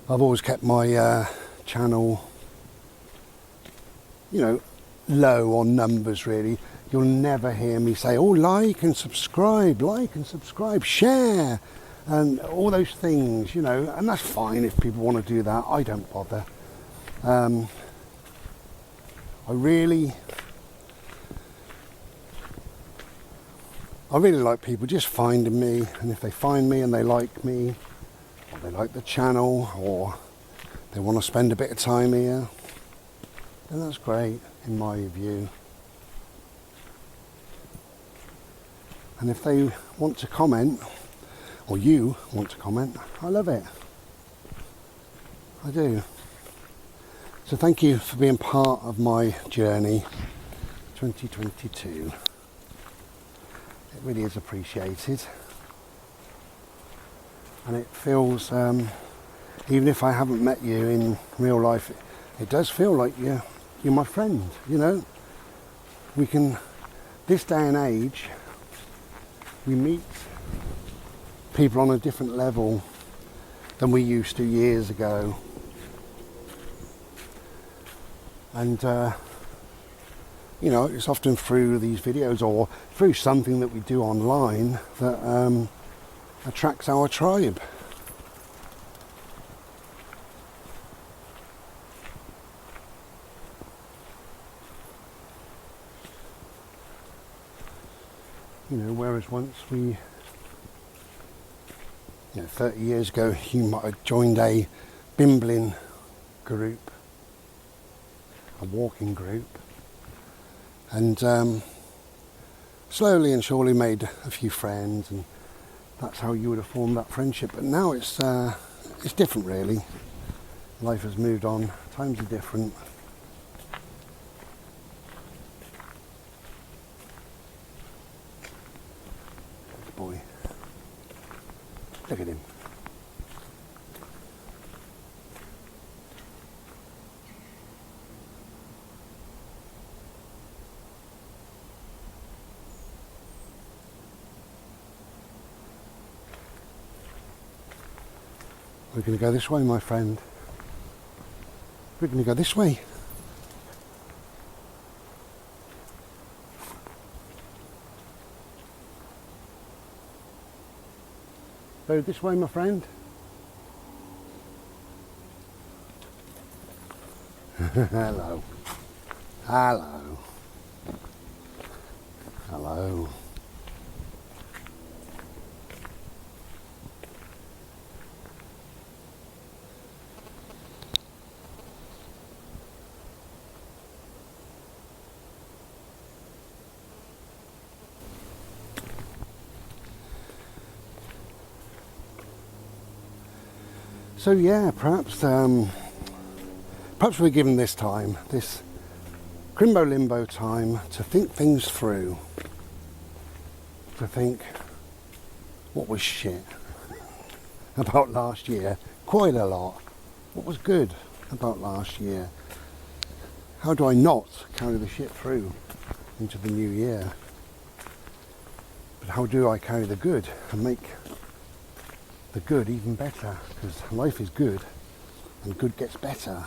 I've always kept my channel, you know, low on numbers really. You'll never hear me say, oh, like and subscribe, share, and all those things, you know, and that's fine if people want to do that. I don't bother. I really like people just finding me, and if they find me and they like me, or they like the channel, or they want to spend a bit of time here, then that's great in my view. And if they want to comment, or you want to comment, I love it. I do. So thank you for being part of my journey, 2022. It really is appreciated. And it feels, even if I haven't met you in real life, it does feel like you're my friend, you know. We can, this day and age, we meet people on a different level than we used to years ago. And, you know, it's often through these videos or through something that we do online that attracts our tribe. You know, whereas once we, 30 years ago, you might have joined a bimbling group, a walking group, and slowly and surely made a few friends, and that's how you would have formed that friendship. But now it's different, really. Life has moved on. Times are different. Good boy. Look at him. We're going to go this way, my friend. We're going to go this way. Go this way, my friend. Hello. Hello. Hello. So yeah, perhaps we're given this time, this Chrimbo Limbo time, to think things through, to think what was shit about last year, quite a lot. What was good about last year? How do I not carry the shit through into the new year? But how do I carry the good and make the good even better? Because life is good and good gets better.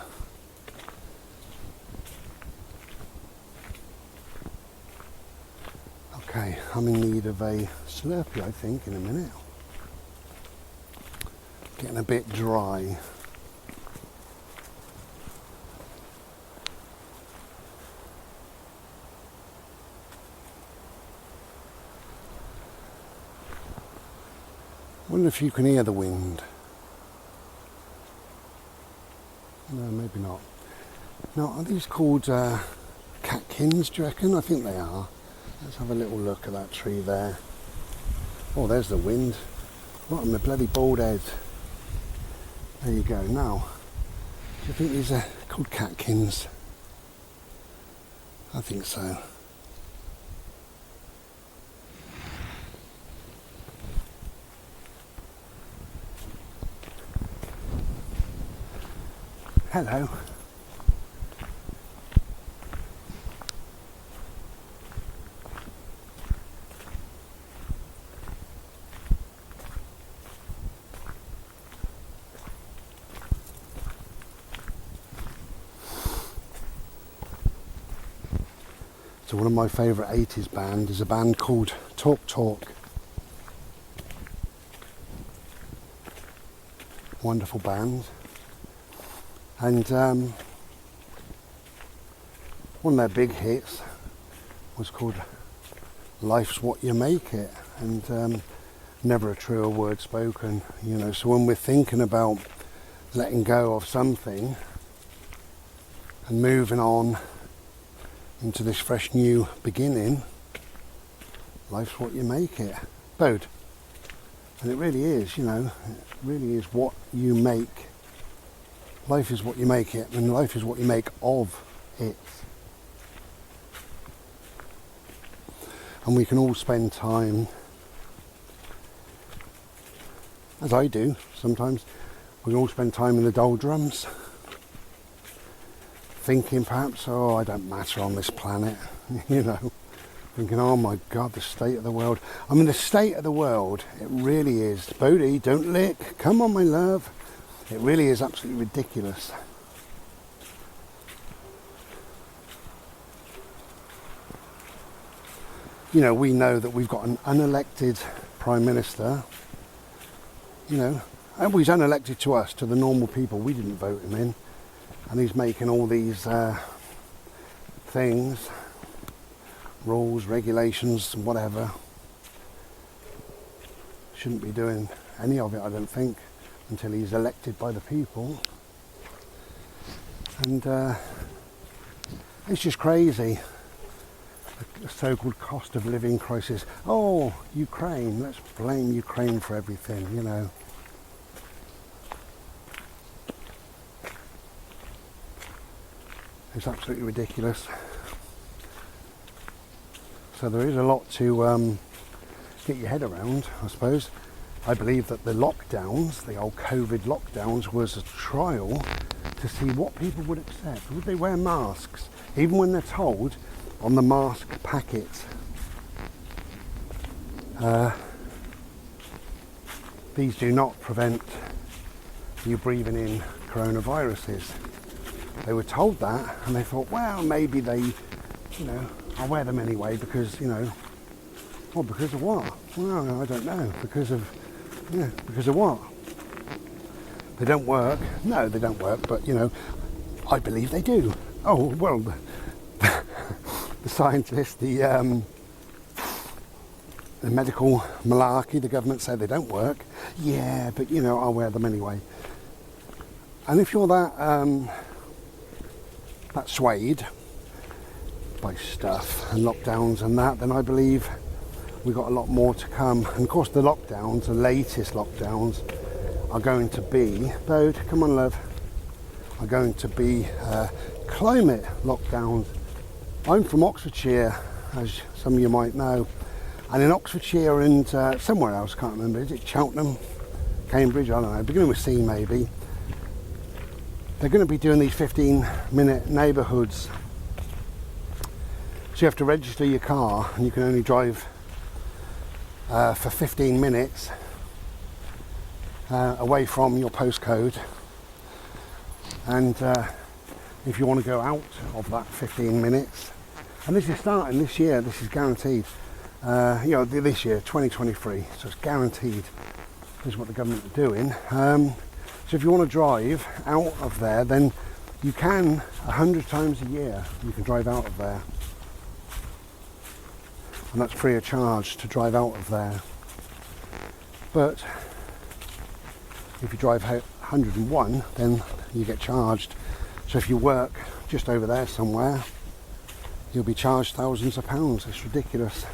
Okay, I'm in need of a Slurpee, I think, in a minute. Getting a bit dry. Wonder if you can hear the wind. No, maybe not. Now, are these called catkins, do you reckon? I think they are. Let's have a little look at that tree there. Oh, there's the wind. Right on my bloody bald head. There you go. Now, do you think these are called catkins? I think so. Hello. So one of my favourite 80s bands is a band called Talk Talk. Wonderful band. And one of their big hits was called Life's What You Make It, and never a truer word spoken, you know. So when we're thinking about letting go of something and moving on into this fresh new beginning, life's what you make it. Bode. And it really is, you know, it really is what you make. Life is what you make it, and life is what you make of it. And we can all spend time, as I do sometimes, we can all spend time in the doldrums, thinking perhaps, oh, I don't matter on this planet, you know, thinking, oh my God, the state of the world. I mean, the state of the world, it really is. Bodie, don't lick, come on my love. It really is absolutely ridiculous. You know, we know that we've got an unelected Prime Minister, you know, and he's unelected to us, to the normal people. We didn't vote him in. And he's making all these things, rules, regulations, whatever. Shouldn't be doing any of it, I don't think, until he's elected by the people. And it's just crazy, the so-called cost of living crisis. Oh, Ukraine, let's blame Ukraine for everything, you know. It's absolutely ridiculous. So there is a lot to get your head around, I suppose. I believe that the lockdowns, the old COVID lockdowns, was a trial to see what people would accept. Would they wear masks, even when they're told on the mask packet, these do not prevent you breathing in coronaviruses. They were told that, and they thought, well, maybe they, I'll wear them anyway because, well, because of what? Well, I don't know. Because of what? They don't work. No, they don't work, but, I believe they do. Oh, well, the scientists, the medical malarkey, the government say they don't work. Yeah, but, I'll wear them anyway. And if you're that swayed by stuff and lockdowns and that, then I believe we've got a lot more to come. And of course the lockdowns, the latest lockdowns, are going to be, Bode, come on love, are going to be climate lockdowns. I'm from Oxfordshire, as some of you might know, and in Oxfordshire and somewhere else, can't remember, is it Cheltenham, Cambridge, I don't know, beginning with C maybe, they're going to be doing these 15-minute neighbourhoods. So you have to register your car and you can only drive for 15 minutes away from your postcode. And if you want to go out of that 15 minutes, and this is starting this year, this is guaranteed, this year, 2023, so it's guaranteed. This is what the government are doing. So if you want to drive out of there, then you can 100 times a year, you can drive out of there. And that's free of charge to drive out of there. But if you drive out 101, then you get charged. So if you work just over there somewhere, you'll be charged thousands of pounds. It's ridiculous.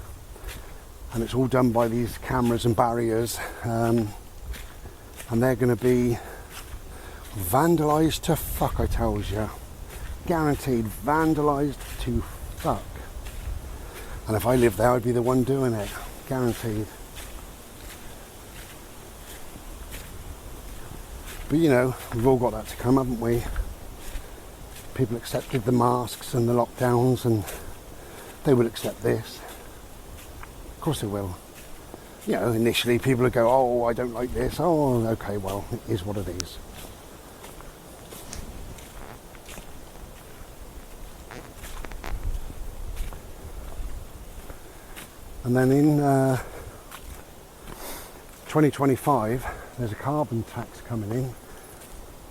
And it's all done by these cameras and barriers. And they're going to be vandalised to fuck, I tells you. Guaranteed vandalised to fuck. And if I lived there, I'd be the one doing it. Guaranteed. But we've all got that to come, haven't we? People accepted the masks and the lockdowns, and they will accept this. Of course they will. Initially people would go, oh, I don't like this. Oh, okay, well, it is what it is. And then in 2025, there's a carbon tax coming in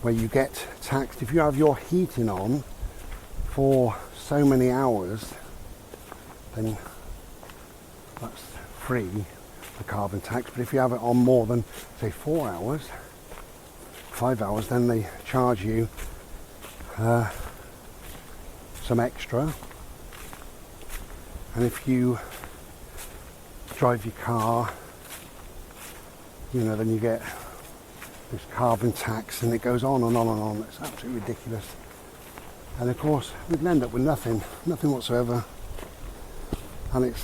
where you get taxed if you have your heating on for so many hours, then that's free, the carbon tax. But if you have it on more than, say, 4 hours, 5 hours, then they charge you some extra. And if you drive your car, then you get this carbon tax, and it goes on and on and on. It's absolutely ridiculous. And of course, we'd end up with nothing whatsoever. And it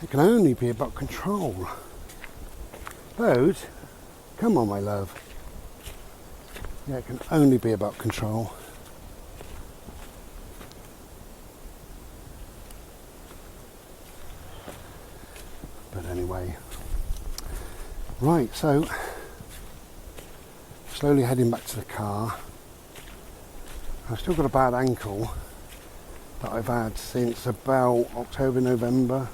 can only be about control. Those, come on, my love. Yeah, it can only be about control. But anyway, right, so slowly heading back to the car. I've still got a bad ankle that I've had since about October, November.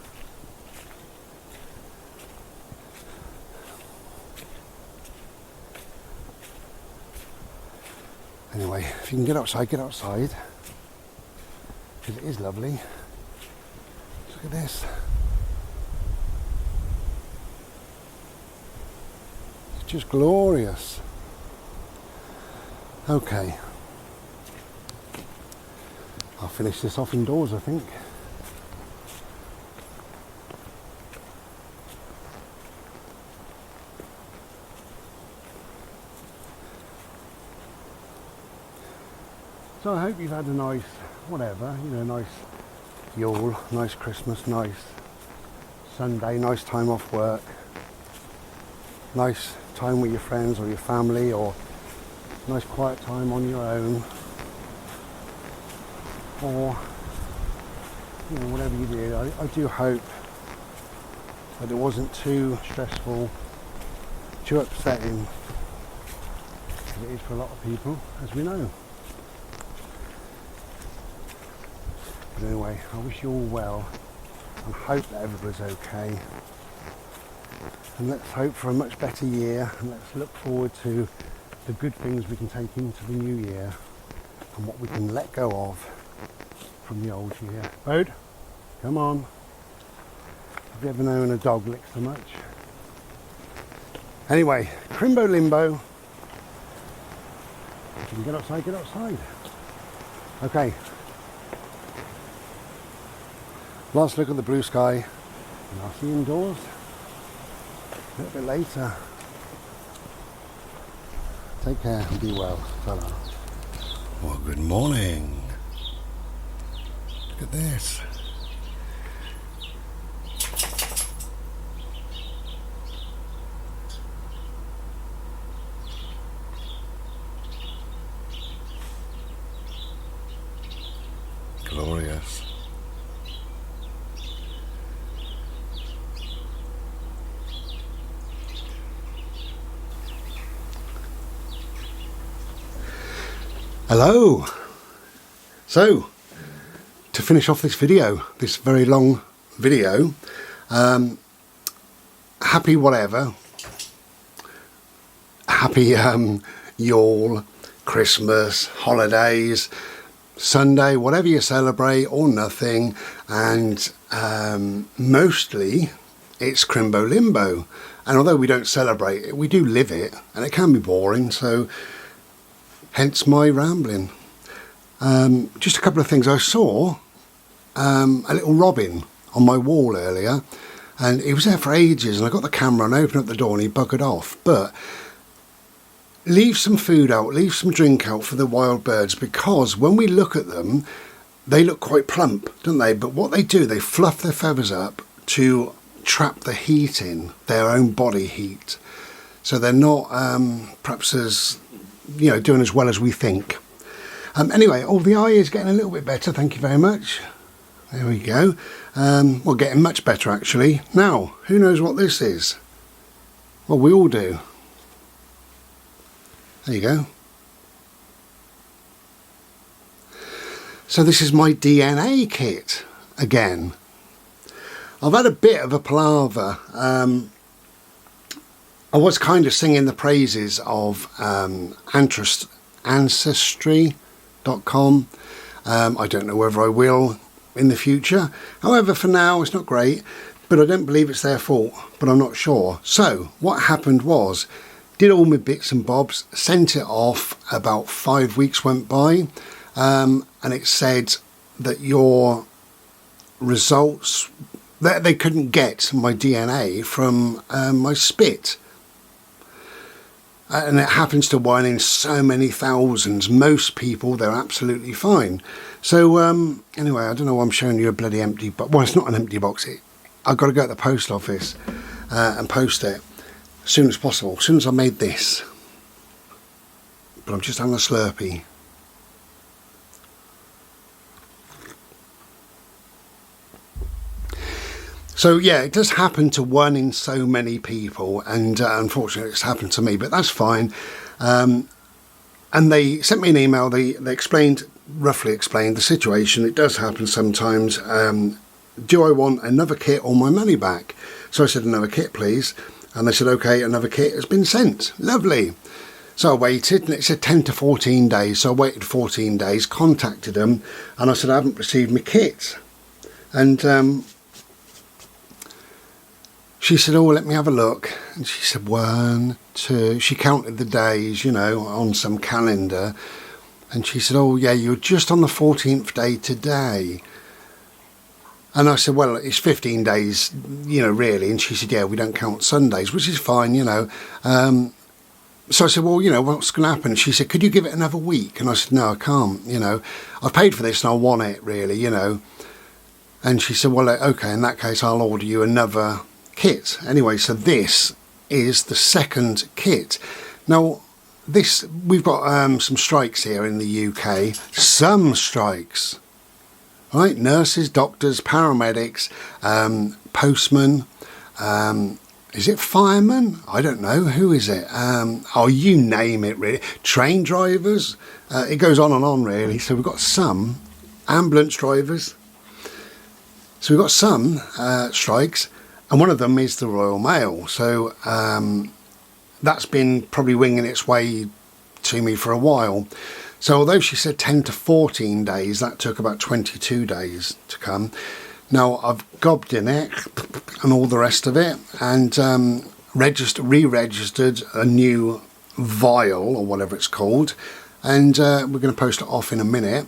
Anyway, if you can get outside, get outside, because it is lovely. Look at this. Just glorious. Okay, I'll finish this off indoors, I think. So I hope you've had a nice, nice Yule, nice Christmas, nice Sunday, nice time off work, nice time with your friends or your family, or nice quiet time on your own, or whatever you do. I do hope that it wasn't too stressful too upsetting as it is for a lot of people, as we know. But anyway, I wish you all well and hope that everybody's okay. And let's hope for a much better year, and let's look forward to the good things we can take into the new year and what we can let go of from the old year. Bode, come on. Have you ever known a dog lick so much? Anyway, Chrimbo Limbo. If you can get outside, get outside. Okay. Last look at the blue sky, and I'll see you indoors a little bit later. Take care and be well. Ta-ra. Well, good morning. Look at this. Glorious. Hello. So, to finish off this video, this very long video, happy whatever, happy Yule, Christmas, holidays, Sunday, whatever you celebrate or nothing, and mostly it's Chrimbo Limbo. And although we don't celebrate it, we do live it, and it can be boring, so hence my rambling. Just a couple of things. I saw a little robin on my wall earlier, and he was there for ages, and I got the camera and opened up the door and he buggered off. But leave some food out, leave some drink out for the wild birds, because when we look at them, they look quite plump, don't they? But what they do, they fluff their feathers up to trap the heat in, their own body heat. So they're not perhaps as, doing as well as we think. Anyway, the eye is getting a little bit better, thank you very much. There we go. Well, getting much better actually. Now, who knows what this is? Well, we all do. There you go. So this is my DNA kit again. I've had a bit of a palaver. I was kind of singing the praises of Ancestry.com. I don't know whether I will in the future. However, for now, it's not great, but I don't believe it's their fault, but I'm not sure. So what happened was, did all my bits and bobs, sent it off, about 5 weeks went by, and it said that your results, that they couldn't get my DNA from my spit. And it happens to one in so many thousands. Most people, they're absolutely fine. So anyway, I don't know why I'm showing you a bloody empty box. Well, it's not an empty box. I've got to go to the post office and post it as soon as possible, as soon as I made this. But I'm just having a Slurpee. So yeah, it does happen to one in so many people, and unfortunately it's happened to me, but that's fine. And they sent me an email, they roughly explained the situation. It does happen sometimes. Do I want another kit or my money back? So I said, another kit please. And they said, okay, another kit has been sent. Lovely. So I waited, and it said 10 to 14 days. So I waited 14 days, contacted them, and I said, I haven't received my kit. And she said, oh, let me have a look. And she said, 1, 2. She counted the days, on some calendar. And she said, oh, yeah, you're just on the 14th day today. And I said, well, it's 15 days, really. And she said, yeah, we don't count Sundays, which is fine, So I said, well, what's going to happen? She said, could you give it another week? And I said, no, I can't, I've paid for this and I want it, really, And she said, well, okay, in that case, I'll order you another kit. Anyway, so this is the second kit. Now, we've got some strikes here in the UK. Some strikes. Right, nurses, doctors, paramedics, postmen, is it firemen? I don't know. Who is it? Oh, you name it, really. Train drivers. It goes on, really. So we've got some ambulance drivers. So we've got some strikes, and one of them is the Royal Mail. So that's been probably winging its way to me for a while. So although she said 10 to 14 days, that took about 22 days to come. Now I've gobbed in it and all the rest of it, and re-registered a new vial or whatever it's called, and we're going to post it off in a minute.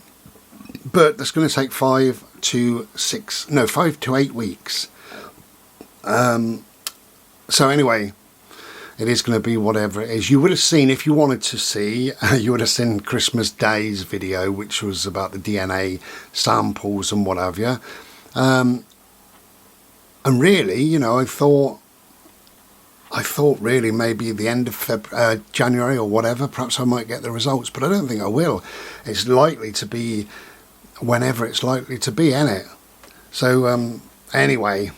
But that's going to take 5 to 8 weeks. So anyway, it is going to be whatever it is. You would have seen, if you wanted to see, you would have seen Christmas Day's video, which was about the DNA samples and what have you. And really, you know, I thought really maybe the end of January or whatever, perhaps I might get the results, but I don't think I will. It's likely to be whenever it's likely to be, isn't it? So anyway,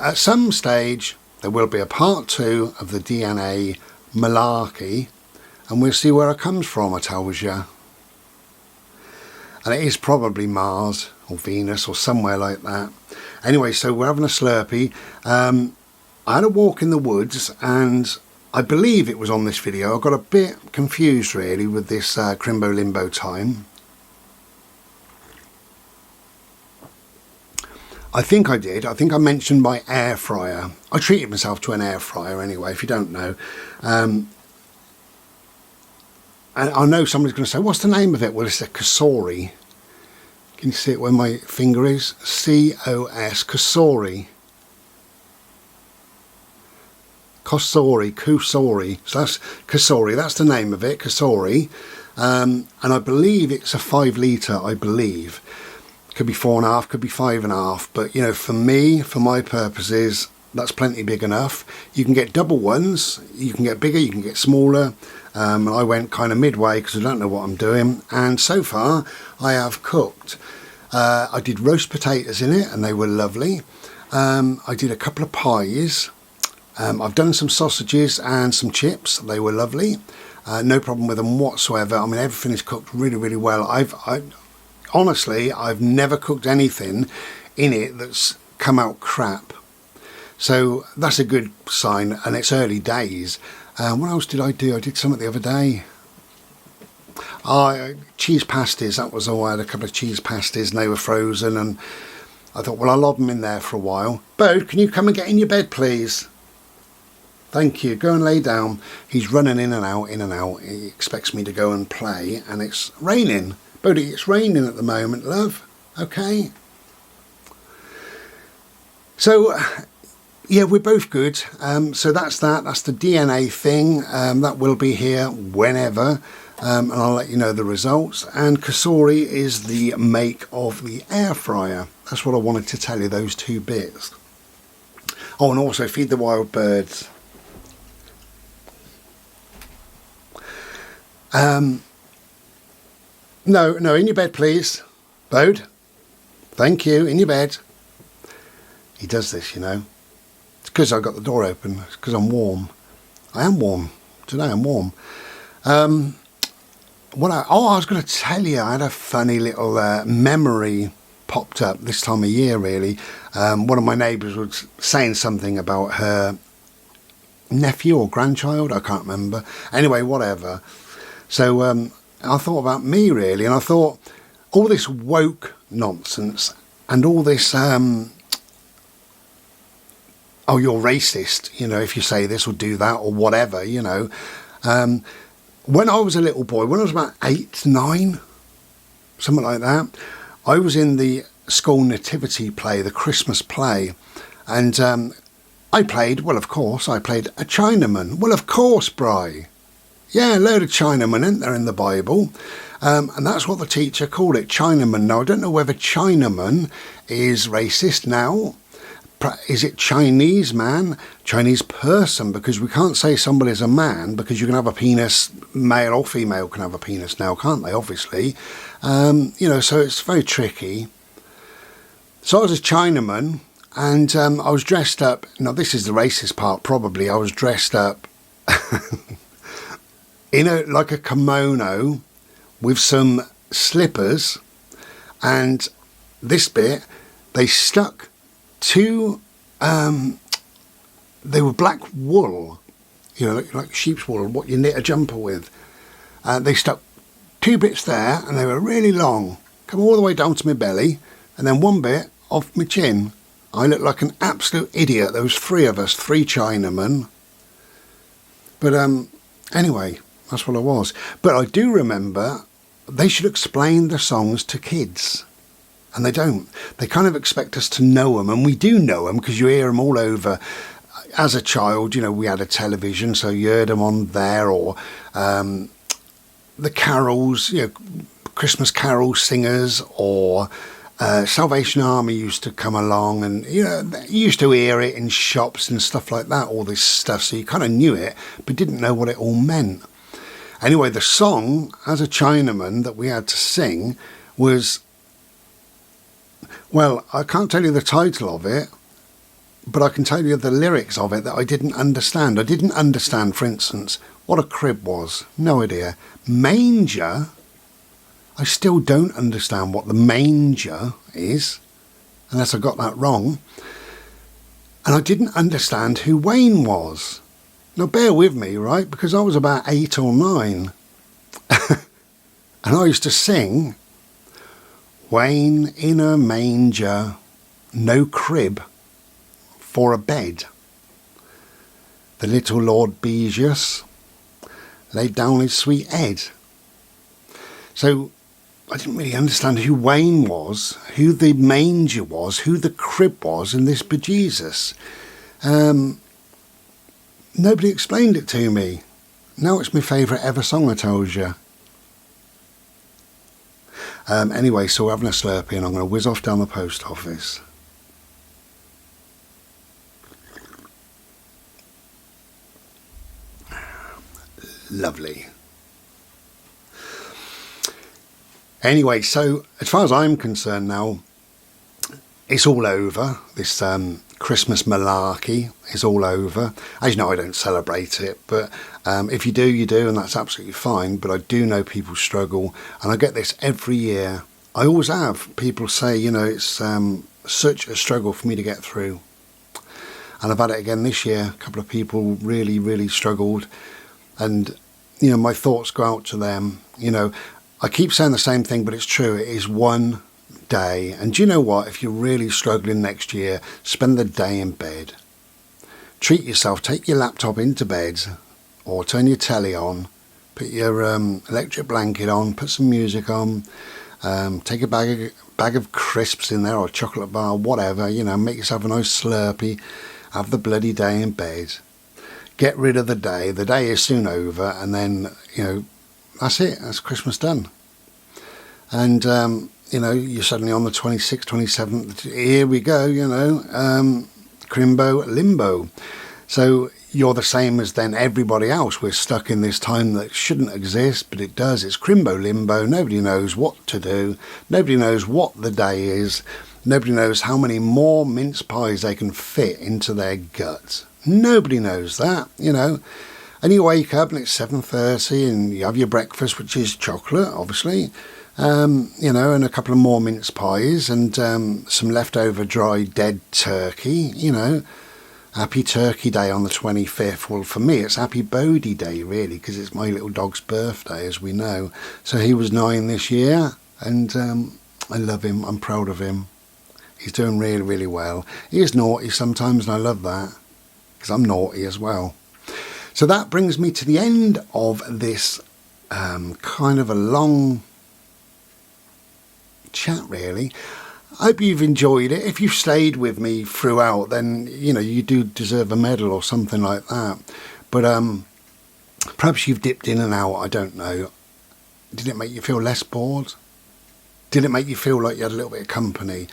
at some stage there will be a part 2 of the DNA malarkey, and we'll see where it comes from, I tells you. And it is probably Mars or Venus or somewhere like that. Anyway, so we're having a Slurpee. I had a walk in the woods, and I believe it was on this video. I got a bit confused really with this Chrimbo Limbo time. I think I did. I think I mentioned my air fryer. I treated myself to an air fryer anyway, if you don't know. And I know somebody's going to say, what's the name of it? Well, it's a Cosori. Can you see it where my finger is? C-O-S, Cosori. Cosori. So that's Cosori. That's the name of it, Cosori. And I believe it's a 5 litre, I believe. Could be 4.5, could be 5.5. But, you know, for me, for my purposes, that's plenty big enough. You can get double ones. You can get bigger, you can get smaller. I went kind of midway because I don't know what I'm doing. And so far, I have cooked. I did roast potatoes in it, and they were lovely. I did a couple of pies. I've done some sausages and some chips. They were lovely. No problem with them whatsoever. I mean, everything is cooked really, really well. Honestly, I've never cooked anything in it that's come out crap. So that's a good sign, and it's early days. What else did I do? I did something the other day. Cheese pasties, that was all. I had a couple of cheese pasties and they were frozen, and I thought, well, I'll lob them in there for a while. Bode, can you come and get in your bed, please? Thank you. Go and lay down. He's running in and out, in and out. He expects me to go and play, and it's raining. Bodie, it's raining at the moment, love. Okay. So, yeah, we're both good. So that's that. That's the DNA thing. That will be here whenever. And I'll let you know the results. And Cosori is the make of the air fryer. That's what I wanted to tell you, those 2 bits. Oh, and also feed the wild birds. No, in your bed, please. Bode. Thank you, in your bed. He does this, you know. It's because I got the door open. It's because I'm warm. I am warm. Today I'm warm. I was going to tell you, I had a funny little memory popped up this time of year, really. One of my neighbours was saying something about her nephew or grandchild. I can't remember. Anyway, whatever. So I thought about me, really, and I thought all this woke nonsense and all this, oh, you're racist, you know, if you say this or do that or whatever, you know. When I was a little boy, when I was about 8, 9, something like that, I was in the school nativity play, the Christmas play, and I played a Chinaman. Well, of course, Bri. Yeah, a load of Chinamen, isn't there, in the Bible? And that's what the teacher called it, Chinaman. Now, I don't know whether Chinaman is racist now. Is it Chinese man, Chinese person? Because we can't say somebody's a man, because you can have a penis, male or female can have a penis now, can't they, obviously? You know, so it's very tricky. So I was a Chinaman, And I was dressed up. Now, this is the racist part, probably. I was dressed up in like a kimono with some slippers. And this bit, they stuck two, they were black wool, you know, like sheep's wool, what you knit a jumper with. They stuck two bits there, and they were really long, come all the way down to my belly, and then one bit off my chin. I looked like an absolute idiot. There was three of us, three Chinamen. But anyway, that's what I was. But I do remember they should explain the songs to kids. And they don't. They kind of expect us to know them. And we do know them because you hear them all over. As a child, you know, we had a television, so you heard them on there. Or the carols, you know, Christmas carol singers, or Salvation Army used to come along, and you know, you used to hear it in shops and stuff like that, all this stuff, so you kind of knew it but didn't know what it all meant. Anyway, the song as a Chinaman that we had to sing was, well, I can't tell you the title of it, but I can tell you the lyrics of it that I didn't understand. I didn't understand, for instance, what a crib was. No idea. Manger, I still don't understand what the manger is, unless I got that wrong. And I didn't understand who Wayne was. Now bear with me, right, because I was about 8 or 9. And I used to sing, Wayne in a manger, no crib for a bed. The little Lord Bejesus laid down his sweet head. So I didn't really understand who Wayne was, who the manger was, who the crib was in this bejesus. Nobody explained it to me. Now it's my favourite ever song, I told you. Anyway, so we're having a Slurpee and I'm going to whiz off down the post office. Lovely. Anyway, so as far as I'm concerned now, it's all over. This Christmas malarkey is all over. As you know, I don't celebrate it, but if you do, you do, and that's absolutely fine. But I do know people struggle, and I get this every year. I always have. People say, you know, it's such a struggle for me to get through. And I've had it again this year. A couple of people really, really struggled. And, you know, my thoughts go out to them. You know, I keep saying the same thing, but it's true. It is one day. And do you know what? If you're really struggling next year, spend the day in bed. Treat yourself. Take your laptop into bed or turn your telly on. Put your electric blanket on. Put some music on. Take a bag of crisps in there or a chocolate bar, whatever. You know, make yourself a nice Slurpee. Have the bloody day in bed. Get rid of the day. The day is soon over, and then, you know, that's it. That's Christmas done. And, you know, you're suddenly on the 26th, 27th. Here we go, you know, Chrimbo Limbo. So you're the same as then everybody else. We're stuck in this time that shouldn't exist, but it does. It's Chrimbo Limbo. Nobody knows what to do. Nobody knows what the day is. Nobody knows how many more mince pies they can fit into their guts. Nobody knows that, you know. And you wake up and it's 7:30 and you have your breakfast, which is chocolate, obviously, you know, and a couple of more mince pies and some leftover dry dead turkey, you know. Happy Turkey Day on the 25th. Well, for me, it's Happy Bodie Day, really, because it's my little dog's birthday, as we know. So he was 9 this year, and I love him. I'm proud of him. He's doing really, really well. He is naughty sometimes, and I love that, because I'm naughty as well. So that brings me to the end of this kind of a long chat, really. I hope you've enjoyed it. If you've stayed with me throughout, then, you know, you do deserve a medal or something like that. But perhaps you've dipped in and out, I don't know. Did it make you feel less bored? Did it make you feel like you had a little bit of company?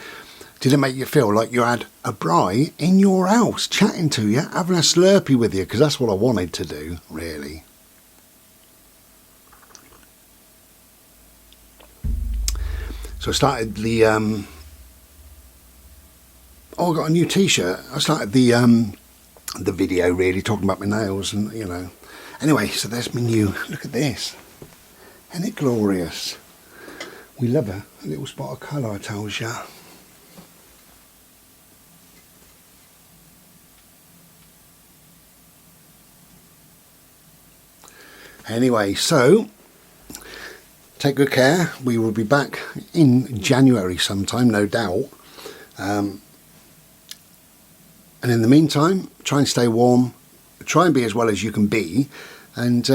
Did it make you feel like you had a braai in your house, chatting to you, having a Slurpee with you? Because that's what I wanted to do, really. So I started the Oh, I got a new t-shirt. I started the video really talking about my nails and, you know. Anyway, so there's my new, look at this. Isn't it glorious? We love a little spot of colour, I tells ya. Anyway, so take good care. We will be back in January sometime, no doubt. And in the meantime, try and stay warm. Try and be as well as you can be. And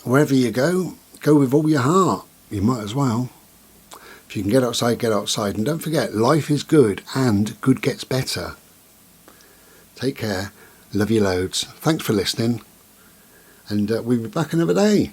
wherever you go, go with all your heart. You might as well. If you can get outside, get outside. And don't forget, life is good and good gets better. Take care. Love you loads. Thanks for listening. And we'll be back another day.